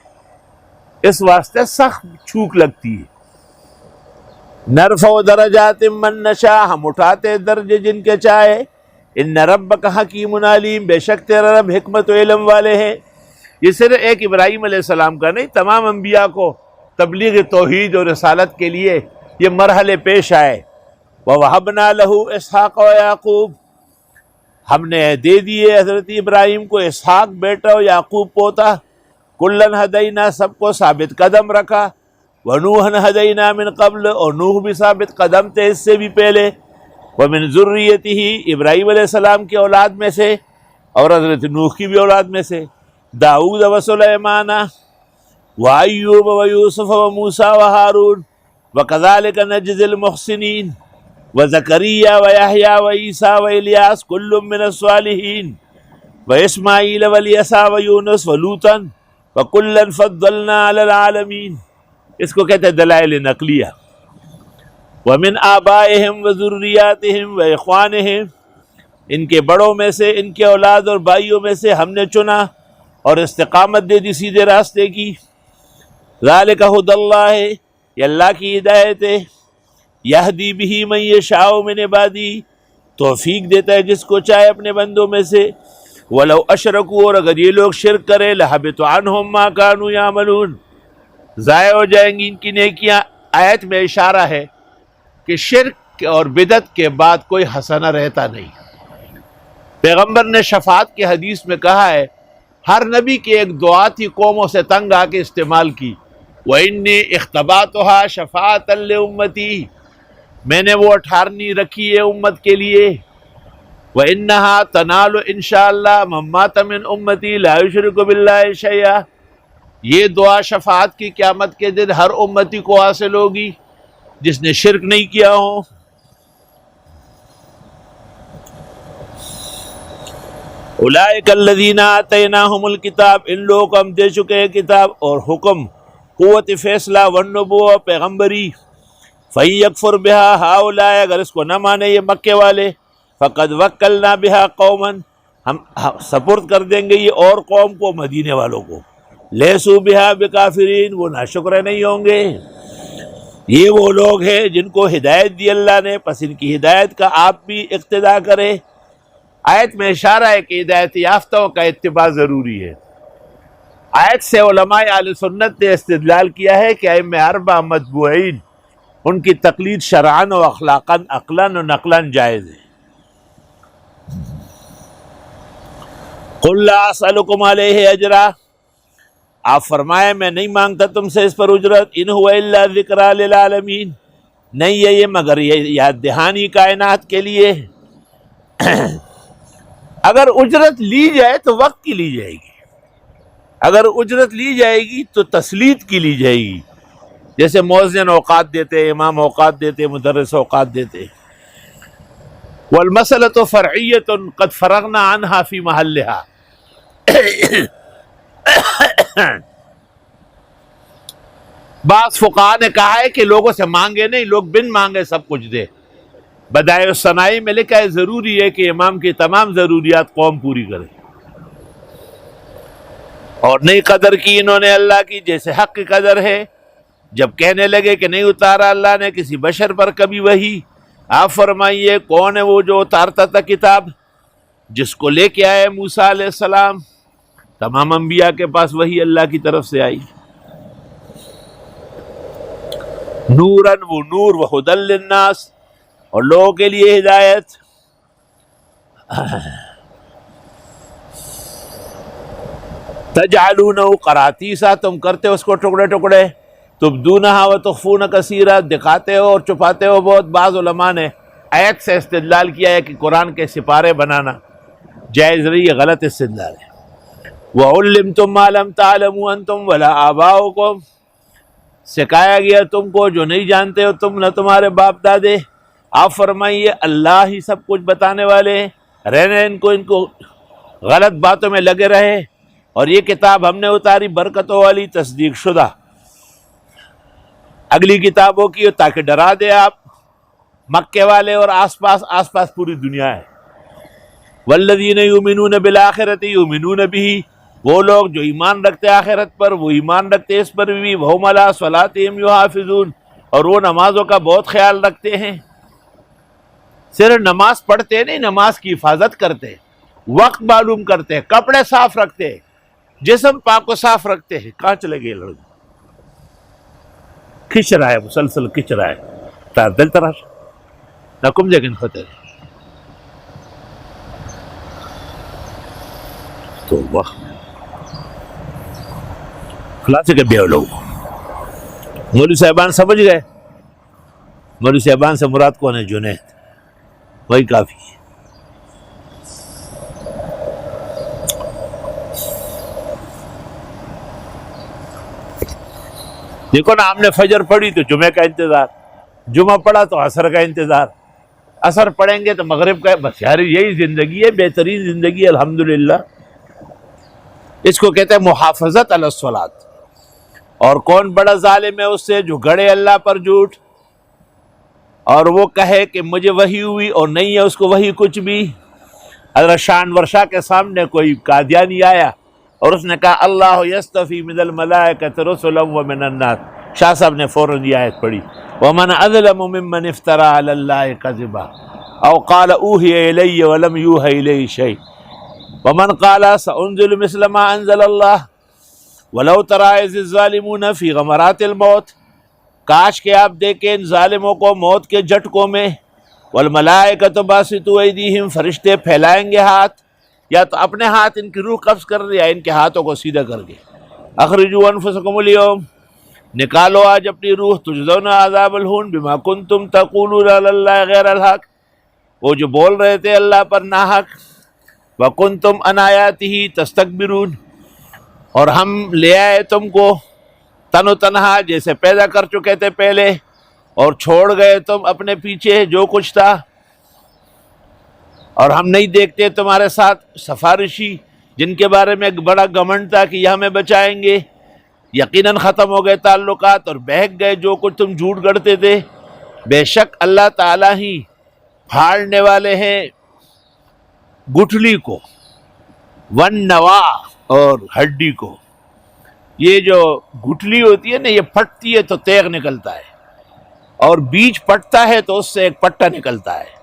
اس واسطے سخت چھوک لگتی ہے. نرفع درجات من نشاء، ہم اٹھاتے درجے جن کے چاہے. ان ربک حکیم علیم، بے شک تیرا رب حکمت و علم والے ہیں. یہ صرف ایک ابراہیم علیہ السلام کا نہیں، تمام انبیاء کو تبلیغ توحید اور رسالت کے لیے یہ مرحلے پیش آئے. وَوَهَبْنَا لَهُ اسحاق و یعقوب، ہم نے دے دیے حضرت ابراہیم کو اسحاق بیٹا و یعقوب پوتا. کلن ہدینا، سب کو ثابت قدم رکھا. وَنُوحًا ہدینا من قبل، اور نوح بھی ثابت قدم تھے اس سے بھی پہلے. وَمِن ذُرِّيَّتِهِ، ابراہیم علیہ السلام کی اولاد میں سے اور حضرت نوح کی بھی اولاد میں سے. داؤد و سلیمان وایوب ویوسف وموسیٰ وہارون وکذالک نجزی المحسنین وزکریا ویحییٰ وعیسیٰ والیاس کل من الصالحین واسماعیل والیسع ویونس ولوطا وکلا فضلنا علی العالمین. اس کو کہتے ہیں دلائل نقلیہ. ومن آبائہم وذریاتہم واخوانہم، ان کے بڑوں میں سے، ان کے اولاد اور بھائیوں میں سے ہم نے چنا اور استقامت دے دی سیدھے راستے کی. ذالک ھدی اللہ، یہ اللہ کی ہدایت ہے. یہدی بہ من یشاء من عبادہ، توفیق دیتا ہے جس کو چاہے اپنے بندوں میں سے. ولو اشرکوا، اور اگر یہ لوگ شرک کرے، لحبط عنہم ما کانوا یعملون، ضائع ہو جائیں گی ان کی نیکیاں. آیت میں اشارہ ہے کہ شرک اور بدعت کے بعد کوئی حسنہ رہتا نہیں. پیغمبر نے شفاعت کی حدیث میں کہا ہے، ہر نبی کی ایک دعا تھی قوموں سے تنگ آ کے استعمال کی. وَإِنِّي اخْتَبَعْتُهَا شَفَاعَةً لِأُمَّتِي، میں نے وہ اٹھارنی رکھی ہے امت کے لیے، وَإِنَّهَا تَنَالُ إِنشَاءَ مَن مَّاتَ مِنْ أُمَّتِي لَا يُشْرِكُ بِاللَّهِ شَيْئًا۔ یہ دعا شفاعت کی قیامت کے دن ہر امتی کو حاصل ہوگی جس نے شرک نہیں کیا ہو۔ اولئک الذین آتیناہم الکتاب، ان لوگوں کو ہم دے چکے ہیں کتاب اور حکم، قوت فیصلہ، والنبوہ، پیغمبری، فَإِن یکفر بِهَا ہؤلاء، اگر اس کو نہ مانے یہ مکے والے، فقد وکلنا بِهَا قوما، ہم سپرد کر دیں گے یہ اور قوم کو، مدینے والوں کو، لیسوا بِهَا بکافرین، وہ ناشکر نہیں ہوں گے۔ یہ وہ لوگ ہیں جن کو ہدایت دی اللہ نے، پس ان کی ہدایت کا آپ بھی اقتداء کرے۔ آیت میں اشارہ ہے کہ ہدایت یافتوں کا اتباع ضروری ہے۔ آیت سے علماء اہل سنت نے استدلال کیا ہے کہ ائمہ اربعہ متبوعین، ان کی تقلید شرعاً و اخلاقاً، عقلاً و نقلاً جائز ہے۔ قل لا اسألکم علیہ اجرا، آپ فرمائے میں نہیں مانگتا تم سے اس پر اجرت، ان هو الا ذکریٰ للعالمین، نہیں ہے یہ مگر یہ یاد دہانی کائنات کے لیے۔ اگر اجرت لی جائے تو وقت کی لی جائے گی، اگر اجرت لی جائے گی تو تسلیت کی لی جائے گی، جیسے مؤذن اوقات دیتے، امام اوقات دیتے، مدرس اوقات دیتے۔ والمسألة فرعیة قد فرغنا عنها فی محلها، بعض فقہا نے کہا ہے کہ لوگوں سے مانگے نہیں، لوگ بن مانگے سب کچھ دے۔ بدائع الصنائی میں لکھا ہے ضروری ہے کہ امام کی تمام ضروریات قوم پوری کرے، اور نہیں قدر کی انہوں نے اللہ کی جیسے حق کی قدر ہے۔ جب کہنے لگے کہ نہیں اتارا اللہ نے کسی بشر پر کبھی وحی، آپ فرمائیے کون ہے وہ جو اتارتا تھا کتاب، جس کو لے کے آئے موسیٰ علیہ السلام، تمام انبیاء کے پاس وحی اللہ کی طرف سے آئی۔ نوراً، وہ نور، وہدی للناس، اور لوگوں کے لیے ہدایت۔ تجعلونہ قراطیسا، تم کرتے ہو اس کو ٹکڑے ٹکڑے، تبدونہا وتخفون کثیرا، دکھاتے ہو اور چھپاتے ہو بہت۔ بعض علماء نے آیت سے استدلال کیا ہے کہ قرآن کے سپارے بنانا جائز نہیں، یہ غلط استدلال ہے۔ وَعُلِّمْتُم مَّا لَمْ تَعْلَمُوا أَنتُمْ وَلَا آبَاؤُكُمْ، سکھایا گیا تم کو جو نہیں جانتے ہو تم نہ تمہارے باپ دادے۔ آپ فرمائیے اللہ ہی سب کچھ بتانے والے ہیں، رہنے ان کو غلط باتوں میں لگے رہے، اور یہ کتاب ہم نے اتاری برکتوں والی، تصدیق شدہ اگلی کتابوں کی، تاکہ ڈرا دے آپ مکے والے اور آس پاس پوری دنیا ہے۔ والذین یؤمنون بالآخرۃ یؤمنون بہ، وہ لوگ جو ایمان رکھتے آخرت پر وہ ایمان رکھتے اس پر بھی۔ وہم علی صلاتہم یحافظون، اور وہ نمازوں کا بہت خیال رکھتے ہیں۔ صرف نماز پڑھتے نہیں، نماز کی حفاظت کرتے، وقت معلوم کرتے، کپڑے صاف رکھتے، جسم پاک و صاف رکھتے ہیں۔ کہاں چلے گئے لڑکے؟ کھچ رہا ہے، مسلسل کھچ رہا ہے، تار دل تراش نہ کم جگن ہوتے تو واہ خلاصے کے بیو لوگ۔ مولوی صاحبان سمجھ گئے، مولوی صاحبان سے مراد کون ہے؟ جنید، وہی کافی ہے۔ دیکھو نا، ہم نے فجر پڑھی تو جمعہ کا انتظار، جمعہ پڑھا تو عصر کا انتظار، عصر پڑھیں گے تو مغرب کا، بس یار یہی زندگی ہے، بہترین زندگی ہے الحمدللہ۔ اس کو کہتے ہیں محافظت علی الصلاۃ۔ اور کون بڑا ظالم ہے اس سے جو گڑے اللہ پر جھوٹ، اور وہ کہے کہ مجھے وحی ہوئی اور نہیں ہے اس کو وحی کچھ بھی۔ حضرت شان ورشا کے سامنے کوئی قادیانی آیا اور اس نے کہا اللہ یستفی من الملائکۃ رسلا ومن الناس، شاہ صاحب نے فوراً یہ آیت پڑھی، ومن اظلم ممن افترى علی اللہ کذبا او قال اوحی الی ولم یوحى الی شیء ومن قال سانزل مثل ما انزل اللہ ولو تری اذ الظالمون فی غمرات الموت، کاش کہ آپ دیکھیں ان ظالموں کو موت کے جھٹکوں میں۔ والملائکۃ باسطوا ایدیہم، فرشتے پھیلائیں گے ہاتھ، یا تو اپنے ہاتھ ان کی روح قبض کر دے یا ان کے ہاتھوں کو سیدھا کر کے۔ اخرجوا انفسکم اليوم، نکالو آج اپنی روح، تجزون عذاب الہون بما کنتم تقولون علی اللہ غیر الحق، وہ جو بول رہے تھے اللہ پر ناحق، وکنتم عن آیاتہ تستکبرون، اور ہم لے آئے تم کو تن و تنہا جیسے پیدا کر چکے تھے پہلے، اور چھوڑ گئے تم اپنے پیچھے جو کچھ تھا، اور ہم نہیں دیکھتے تمہارے ساتھ سفارشی جن کے بارے میں ایک بڑا گھمنڈ تھا کہ یہ ہمیں بچائیں گے، یقیناً ختم ہو گئے تعلقات اور بہک گئے جو کچھ تم جھوٹ گڑھتے تھے۔ بے شک اللہ تعالیٰ ہی پھاڑنے والے ہیں گٹھلی کو، ون نوا اور ہڈی کو۔ یہ جو گٹھلی ہوتی ہے نا، یہ پھٹتی ہے تو تیغ نکلتا ہے، اور بیج پھٹتا ہے تو اس سے ایک پٹا نکلتا ہے۔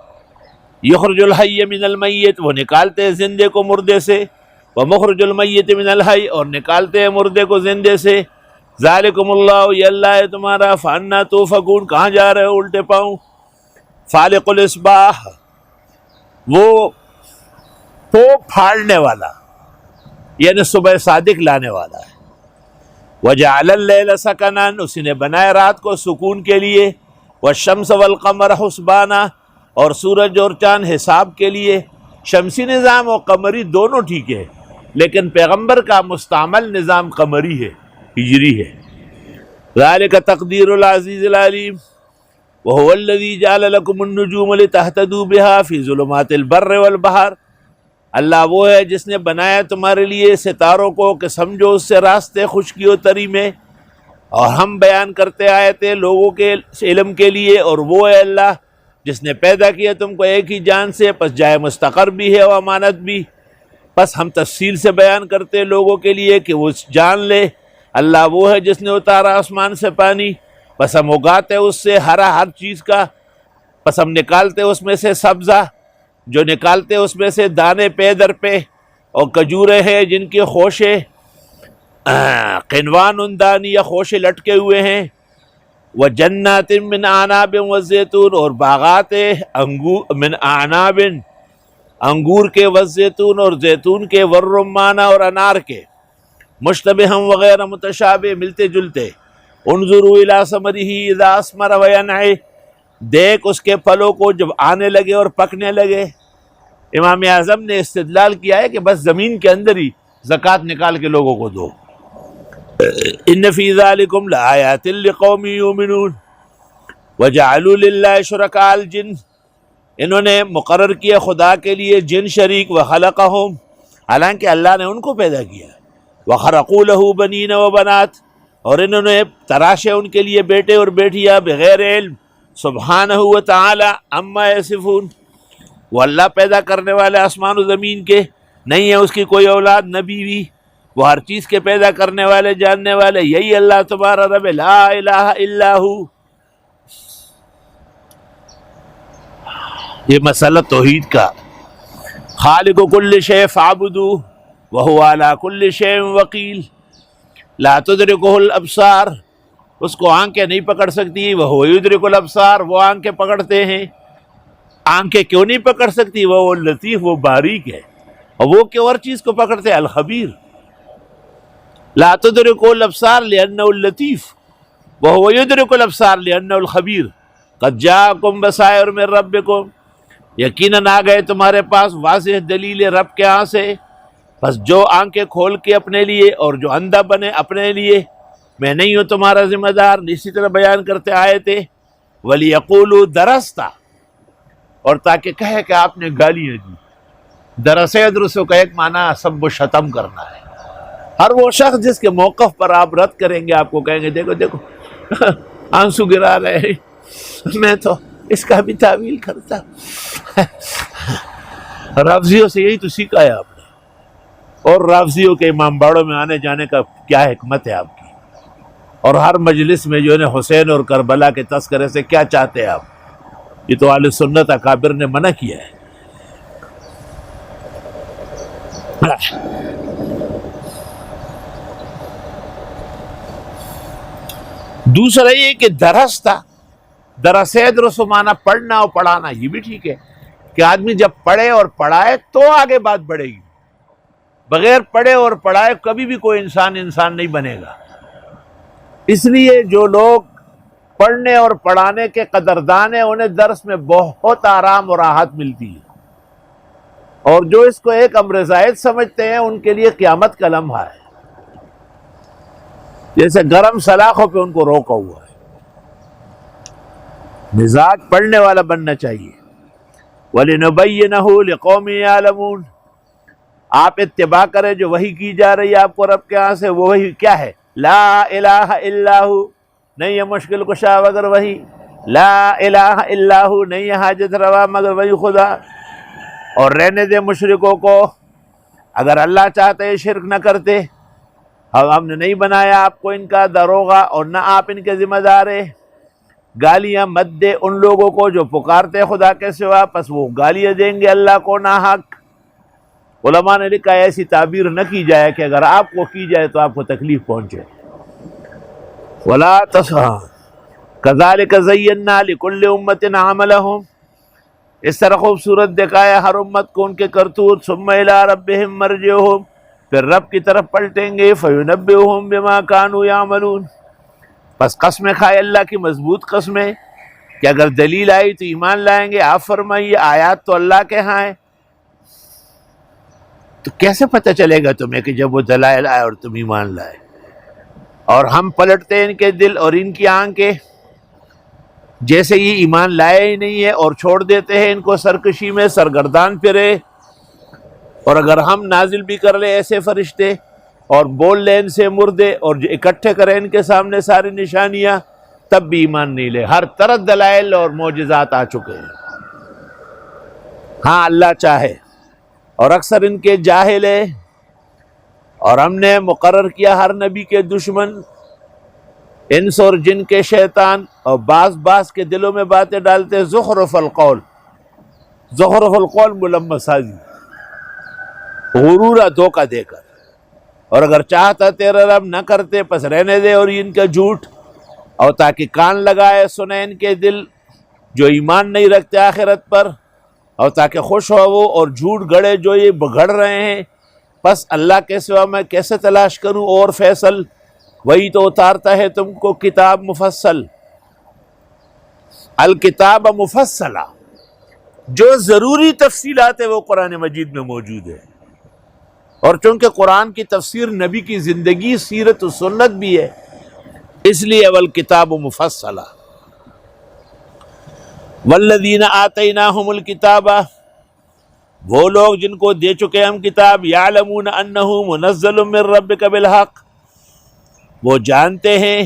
یخرج الحی من المیت، وہ نکالتے ہیں زندے کو مردے سے، ومخرج المیت من الحی، اور نکالتے ہیں مردے کو زندے سے۔ ذالکم اللہ، یہ اللہ ہے تمہارا، فانا توفکون، کہاں جا رہے ہو الٹے پاؤں۔ فالق الاصباح، وہ پھاڑنے والا یعنی صبح صادق لانے والا ہے۔ وجعل اللیل سکنا، اسی نے بنائے رات کو سکون کے لیے، والشمس والقمر حسبانا، اور سورج اور چاند حساب کے لیے۔ شمسی نظام اور قمری دونوں ٹھیک ہے، لیکن پیغمبر کا مستعمل نظام قمری ہے، ہجری ہے۔ ذالک تقدیر العزیز العلیم، وهو الذی جعل لکم النجوم لتہتدوا بها فی ظلمات البر والبحر، اللہ وہ ہے جس نے بنایا تمہارے لیے ستاروں کو کہ سمجھو اس سے راستے خشکی و تری میں، اور ہم بیان کرتے آئے تھے لوگوں کے علم کے لیے، اور وہ ہے اللہ جس نے پیدا کیا تم کو ایک ہی جان سے، پس جائے مستقر بھی ہے اور امانت بھی، پس ہم تفصیل سے بیان کرتے لوگوں کے لیے کہ وہ جان لے۔ اللہ وہ ہے جس نے اتارا آسمان سے پانی، پس ہم اگاتے اس سے ہر چیز کا، پس ہم نکالتے اس میں سے سبزہ، جو نکالتے اس میں سے دانے پے در پہ، اور کھجورے ہیں جن کے خوشے قنوان دانی یا خوشے لٹکے ہوئے ہیں، وجنات من اعناب والزیتون، اور باغات من اعناب، انگور کے، والزیتون، اور زیتون کے، والرمان، اور انار کے، مشتبہا وغیر متشابہ، ملتے جلتے۔ انظروا الی ثمرہ اذا اثمر وینعی، دیکھ اس کے پھلوں کو جب آنے لگے اور پکنے لگے۔ امام اعظم نے استدلال کیا ہے کہ بس زمین کے اندر ہی زکوٰۃ نکال کے لوگوں کو دو۔ ان فی ذالکم لآیات لقوم یؤمنون وجعلوا للہ شرکاء الجن، انہوں نے مقرر کیا خدا کے لیے جن شریک، وخلقہم، حالانکہ اللہ نے ان کو پیدا کیا، وخرقوا لہ بنین وبنات، اور انہوں نے تراشے ان کے لیے بیٹے اور بیٹیاں بغیر علم، سبحانہ وتعالی عما یصفون، وہ اللہ پیدا کرنے والے آسمان و زمین کے، نہیں ہے اس کی کوئی اولاد نہ بیوی، وہ ہر چیز کے پیدا کرنے والے، جاننے والے، یہی اللہ تمہارا رب، لا الہ الا ہو۔ یہ مسئلہ توحید کا۔ خالق کل شیء فاعبدوہ وہو علی کل شیء وکیل، لا تدرکہ الابصار، اس کو آنکھیں نہیں پکڑ سکتی، وہو یدرک الابصار، وہ آنکھیں پکڑتے ہیں۔ آنکھیں کیوں نہیں پکڑ سکتی؟ وہ لطیف، وہ باریک ہے، اور وہ کیوں ہر چیز کو پکڑتے ہیں؟ الخبیر۔ لا تدرکہ الابصار لأنہ اللطیف، وہو یدرک الابصار لأنہ الخبیر۔ قد جاءکم بصائر من ربکم، یقیناً آ گئے تمہارے پاس واضح دلیل رب کے ہاں سے، پس جو آنکھیں کھول کے اپنے لیے اور جو اندھا بنے اپنے لیے، میں نہیں ہوں تمہارا ذمہ دار۔ اسی طرح بیان کرتے آئے تھے وَلِيَقُولُوا دَرَسْتَ، اور تاکہ کہے کہ آپ نے گالیاں دی۔ درس ادرسو کا ایک معنی سب و شتم کرنا ہے۔ ہر وہ شخص جس کے موقف پر آپ رد کریں گے، آپ کو کہیں گے دیکھو دیکھو آنسو گرا رہے ہیں، میں تو اس کا بھی تعویل کرتا۔ رافضیوں سے یہی تو سیکھا ہے آپ نے، اور رافضیوں کے امام باڑوں میں آنے جانے کا کیا حکمت ہے آپ کی، اور ہر مجلس میں جو ہے حسین اور کربلا کے تذکرے سے کیا چاہتے ہیں آپ؟ یہ تو اہل سنت اکابر نے منع کیا ہے۔ دوسرا یہ کہ درس تھا، درس درس معنی پڑھنا اور پڑھانا، یہ بھی ٹھیک ہے کہ آدمی جب پڑھے اور پڑھائے تو آگے بات بڑھے گی، بغیر پڑھے اور پڑھائے کبھی بھی کوئی انسان نہیں بنے گا۔ اس لیے جو لوگ پڑھنے اور پڑھانے کے قدردان ہیں انہیں درس میں بہت آرام اور راحت ملتی ہے، اور جو اس کو ایک امر زائد سمجھتے ہیں ان کے لیے قیامت کا لمحہ ہے، جیسے گرم سلاخوں پہ ان کو روکا ہوا ہے۔ مزاج پڑھنے والا بننا چاہیے۔ وَلِنُبَيِّنَهُ لِقَوْمٍ يَعْلَمُونَ، آپ اتباع کریں جو وحی کی جا رہی ہے آپ کو رب کے ہاں سے، وہ وحی کیا ہے؟ لا الہ الا ہو، نہیں ہے مشکل کشا مگر وہی، لا الہ الا ہو، نہیں ہے حاجت روا مگر وہی خدا۔ اور رہنے دے مشرکوں کو، اگر اللہ چاہتے شرک نہ کرتے، ہم نے نہیں بنایا آپ کو ان کا داروغہ اور نہ آپ ان کے ذمہ دار ہیں۔ گالیاں مت دے ان لوگوں کو جو پکارتے خدا کے سوا، پس وہ گالیاں دیں گے اللہ کو ناحق۔ علماء نے لکھا ہے ایسی تعبیر نہ کی جائے کہ اگر آپ کو کی جائے تو آپ کو تکلیف پہنچے۔ وَلَا تَصْحَى كَذَلِكَ زَيَّنَّا لِكُلِّ أُمَّةٍ عَمَلَهُمْ، اس طرح خوبصورت دکھایا ہر امت کو ان کے کرتوت، ثُمَّ إِلَىٰ رَبِّهِمْ مَرْجِعُهُمْ، پھر رب کی طرف پلٹیں گے، فَيُنَبِّئُهُمْ بِمَا كَانُوا يَعْمَلُونَ، پس قسمیں کھائے اللہ کی مضبوط قسمیں کہ اگر دلیل آئی تو ایمان لائیں گے۔ آپ فرمائیے آیات تو اللہ کے ہاں ہیں، تو کیسے پتہ چلے گا تمہیں کہ جب وہ دلائل آئے اور تم ایمان لائے؟ اور ہم پلٹتے ان کے دل اور ان کی آنکھیں، جیسے یہ ایمان لائے ہی نہیں ہے، اور چھوڑ دیتے ہیں ان کو سرکشی میں سرگردان پھرے۔ اور اگر ہم نازل بھی کر لیں ایسے فرشتے اور بول لیں ان سے مردے، اور جو اکٹھے کریں ان کے سامنے ساری نشانیاں، تب بھی ایمان نہیں لے۔ ہر طرح دلائل اور معجزات آ چکے ہیں۔ ہاں اللہ چاہے، اور اکثر ان کے جاہل ہیں، اور ہم نے مقرر کیا ہر نبی کے دشمن انس اور جن کے شیطان، اور بعض کے دلوں میں باتیں ڈالتے، زخرف القول، زخرف القول ملمہ سازی، غرورہ دھوکہ دے کر۔ اور اگر چاہتا تیرا رب نہ کرتے، پس رہنے دے اور ان کا جھوٹ، اور تاکہ کان لگائے سنیں ان کے دل جو ایمان نہیں رکھتے آخرت پر، اور تاکہ خوش ہو وہ اور جھوٹ گڑے جو یہ بگڑ رہے ہیں۔ پس اللہ کے سوا میں کیسے تلاش کروں اور فیصل؟ وہی تو اتارتا ہے تم کو کتاب مفصل، الکتاب مفصلہ، جو ضروری تفصیلات ہے وہ قرآن مجید میں موجود ہے۔ اور چونکہ قرآن کی تفسیر نبی کی زندگی، سیرت و سنت بھی ہے، اس لیے والکتاب مفصلہ۔ والذین آتیناہم الکتاب، وہ لوگ جن کو دے چکے ہم کتاب، یعلمون انہ منزل من ربک بالحق، وہ جانتے ہیں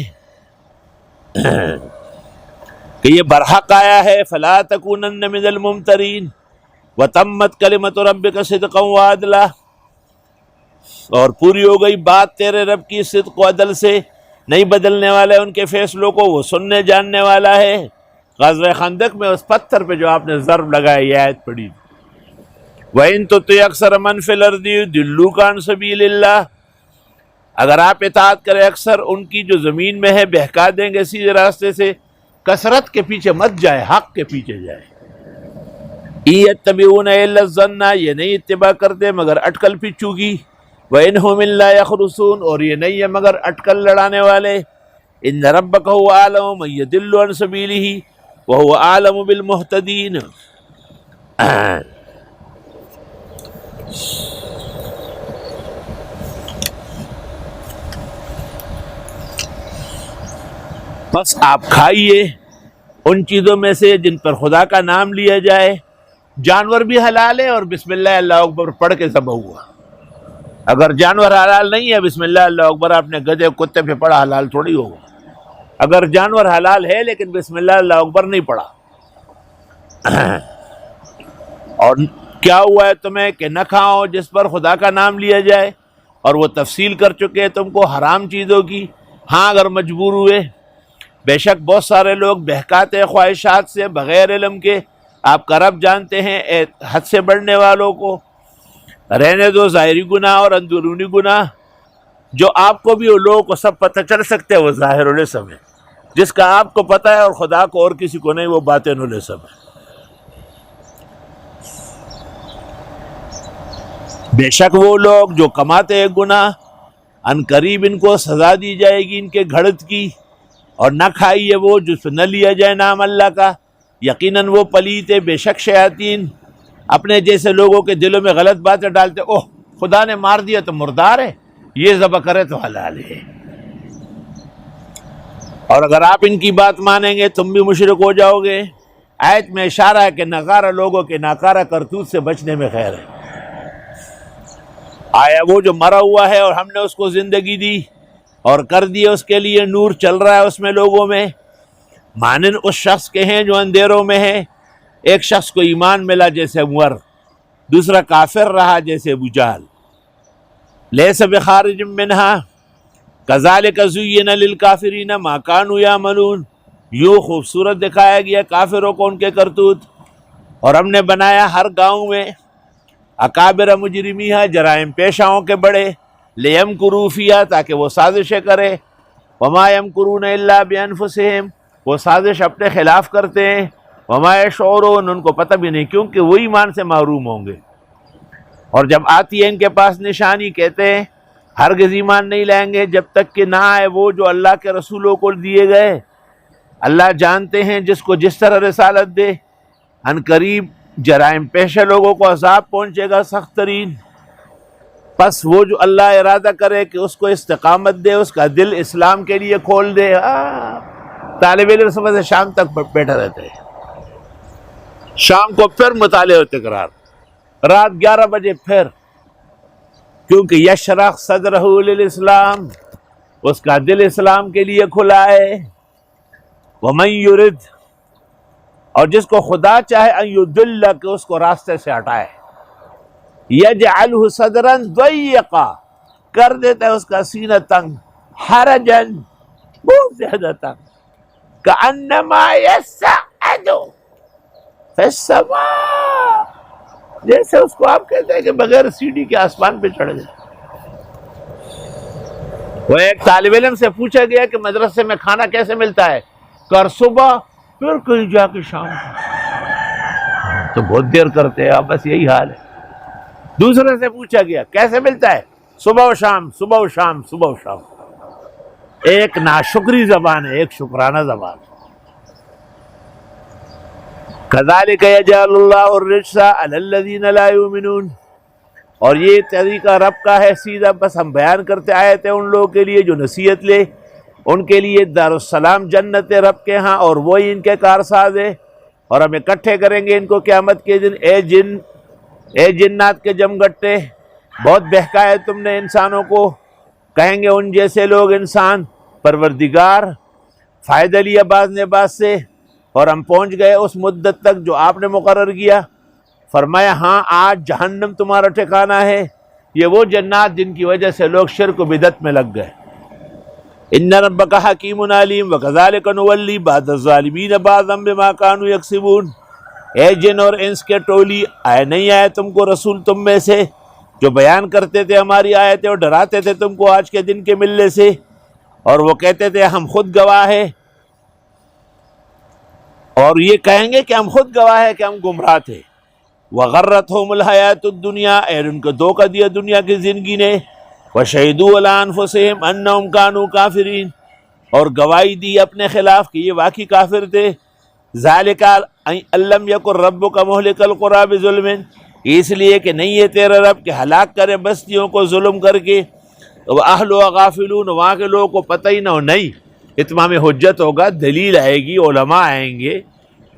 کہ یہ برحق آیا ہے، فلا تکونن من الممترین، وتمت کلمۃ ربک صدقا وعدلا، اور پوری ہو گئی بات تیرے رب کی صدق و عدل سے، نہیں بدلنے والا ہے ان کے فیصلوں کو، وہ سننے جاننے والا ہے۔ غزوہ خندق میں اس پتھر پہ جو آپ نے ضرب لگایا یہ آیت پڑھی، وَإِن تُطِعْ أَكْثَرَ مَنْ فِي الْأَرْضِ يُضِلُّوكَ عَنْ سَبِيلِ اللَّهِ، اگر آپ اطاعت کریں اکثر ان کی جو زمین میں ہے، بہکا دیں گے سیدھے راستے سے۔ کثرت کے پیچھے مت جائے، حق کے پیچھے جائے۔ إِن يَتَّبِعُونَ إِلَّا الظَّنَّ، یہ نہیں اتباع کرتے مگر اٹکل پچو کی، وَإِنْ هُمْ إِلَّا يَخْرُصُونَ، اور یہ نہیں ہے مگر اٹکل لڑانے والے۔ إِنَّ رَبَّكَ هُوَ أَعْلَمُ مَن يَضِلُّ عَنْ سَبِيلِهِ وَهُوَ أَعْلَمُ بِالْمُهْتَدِينَ۔ بس آپ کھائیے ان چیزوں میں سے جن پر خدا کا نام لیا جائے۔ جانور بھی حلال ہے، اور بسم اللہ اللہ اکبر پڑھ کے ذبح ہوا۔ اگر جانور حلال نہیں ہے، بسم اللہ اللہ اکبر آپ نے گدھے کتے پہ پڑھا، حلال تھوڑی ہوگا۔ اگر جانور حلال ہے لیکن بسم اللہ اللہ اکبر نہیں پڑھا، اور کیا ہوا ہے تمہیں کہ نہ کھاؤ جس پر خدا کا نام لیا جائے، اور وہ تفصیل کر چکے ہیں تم کو حرام چیزوں کی۔ ہاں اگر مجبور ہوئے، بے شک بہت سارے لوگ بہکاتے ہیں خواہشات سے بغیر علم کے۔ آپ کا رب جانتے ہیں حد سے بڑھنے والوں کو۔ رہنے دو ظاہری گناہ اور اندرونی گناہ، جو آپ کو بھی اور لوگوں کو سب پتہ چل سکتے ہیں، وہ ظاہر الاسم ہے۔ جس کا آپ کو پتہ ہے اور خدا کو اور کسی کو نہیں، وہ باطن الاسم ہے۔ بے شک وہ لوگ جو کماتے ہیں گناہ ان قریب ان کو سزا دی جائے گی ان کے گھڑت کی، اور نہ کھائیے وہ جس پہ نہ لیا جائے نام اللہ کا، یقیناً وہ پلیت ہے، بے شک شیاطین اپنے جیسے لوگوں کے دلوں میں غلط باتیں ڈالتے، اوہ خدا نے مار دیا تو مردار ہے، یہ ذبح کرے تو حلال ہے۔ اور اگر آپ ان کی بات مانیں گے تم بھی مشرک ہو جاؤ گے۔ آیت میں اشارہ ہے کہ ناکارہ لوگوں کے ناکارہ کرتوت سے بچنے میں خیر ہے۔ آیا وہ جو مرا ہوا ہے اور ہم نے اس کو زندگی دی اور کر دیا اس کے لیے نور چل رہا ہے اس میں لوگوں میں، مانند اس شخص کے ہیں جو اندھیروں میں ہے۔ ایک شخص کو ایمان ملا جیسے عمر، دوسرا کافر رہا جیسے ابو جہل۔ لیس بخارج منہا کذالک زین للکافرین ما کانوا یعملون، یوں خوبصورت دکھایا گیا کافروں کو ان کے کرتوت، اور ہم نے بنایا ہر گاؤں میں اکابر مجرمیہ جرائم پیشاؤں کے بڑے، لیمکروا فیہا تاکہ وہ سازشیں کرے، وما یمکرون الا بانفسہم وہ سازش اپنے خلاف کرتے ہیں، وما یشعرون ان کو پتہ بھی نہیں کیونکہ وہ ایمان سے محروم ہوں گے۔ اور جب آتی ہے ان کے پاس نشانی کہتے ہیں ہرگز ایمان نہیں لائیں گے جب تک کہ نہ آئے وہ جو اللہ کے رسولوں کو دیے گئے۔ اللہ جانتے ہیں جس کو جس طرح رسالت دے، ان قریب جرائم پیشہ لوگوں کو عذاب پہنچے گا سخت ترین۔ پس وہ جو اللہ ارادہ کرے کہ اس کو استقامت دے، اس کا دل اسلام کے لیے کھول دے۔ طالب علم صبح سے شام تک بیٹھا رہتے ہیں، شام کو پھر مطالعہ و تکرار، رات 11 بجے پھر، کیونکہ یشرح صدرہ للاسلام اس کا دل اسلام کے لیے کھلا ہے۔ ومن یرد اور جس کو خدا چاہے ان یضل کہ اس کو راستے سے ہٹائے، یجعلہ صدرا ضیقا کر دیتا ہے اس کا سینہ تنگ، حرجن بہت زیادہ تنگ، کأنما یصعد فی السماء جیسے اس کو آپ کہتے ہیں کہ بغیر سیڑھی کے آسمان پہ چڑھ جائے۔ وہ ایک طالب علم سے پوچھا گیا کہ مدرسے میں کھانا کیسے ملتا ہے؟ کر صبح پھر کہیں جا کے شام تو بہت دیر کرتے ہیں آپ، بس یہی حال ہے۔ دوسرے سے پوچھا گیا کیسے ملتا ہے؟ صبح و شام، صبح و شام، صبح و شام۔ ایک ناشکری زبان ہے، ایک شکرانہ زبان۔ کذالک یجعل اللہ الرجس علی الذین لا یؤمنون اور یہ طریقہ رب کا ہے سیدھا، بس ہم بیان کرتے آئے تھے ان لوگوں کے لیے جو نصیحت لے، ان کے لیے دارالسلام جنت رب کے ہاں اور وہی ان کے کارساز ہے۔ اور ہم اکٹھے کریں گے ان کو قیامت کے دن، اے جنات کے جمگٹے، بہت بہکایا تم نے انسانوں کو۔ کہیں گے ان جیسے لوگ انسان، پروردگار فائدہ لیا بعض نے بعض سے، اور ہم پہنچ گئے اس مدت تک جو آپ نے مقرر کیا۔ فرمایا ہاں آج جہنم تمہارا ٹھکانہ ہے، یہ وہ جنات جن کی وجہ سے لوگ شرک و بدعت میں لگ گئے۔ ان ربک حکیم علیم وکذالک نولی بعض الظالمین بعضا بما کانوا یکسبون۔ اے جن اور انس کے ٹولی، آئے نہیں آئے تم کو رسول تم میں سے جو بیان کرتے تھے ہماری آیتیں اور ڈراتے تھے تم کو آج کے دن کے ملنے سے، اور وہ کہتے تھے ہم خود گواہ ہیں، اور یہ کہیں گے کہ ہم خود گواہ ہیں کہ ہم گمراہ تھے۔ وغرتہم الحیات الدنیا اور ان کو دھوکہ دیا دنیا کی زندگی نے، وشہدوا علی انفسہم انہم کانوا کافرین اور گواہی دی اپنے خلاف کہ یہ واقعی کافر تھے۔ ذالک ان لم یکن ربک مہلک القری بظلم اس لیے کہ نہیں ہے تیرا رب کہ ہلاک کرے بستیوں کو ظلم کر کے، واہلھا غافلون وہاں کے لوگوں کو پتہ ہی نہ ہو۔ نہیں، اتمام حجت ہوگا، دلیل آئے گی، علماء آئیں گے،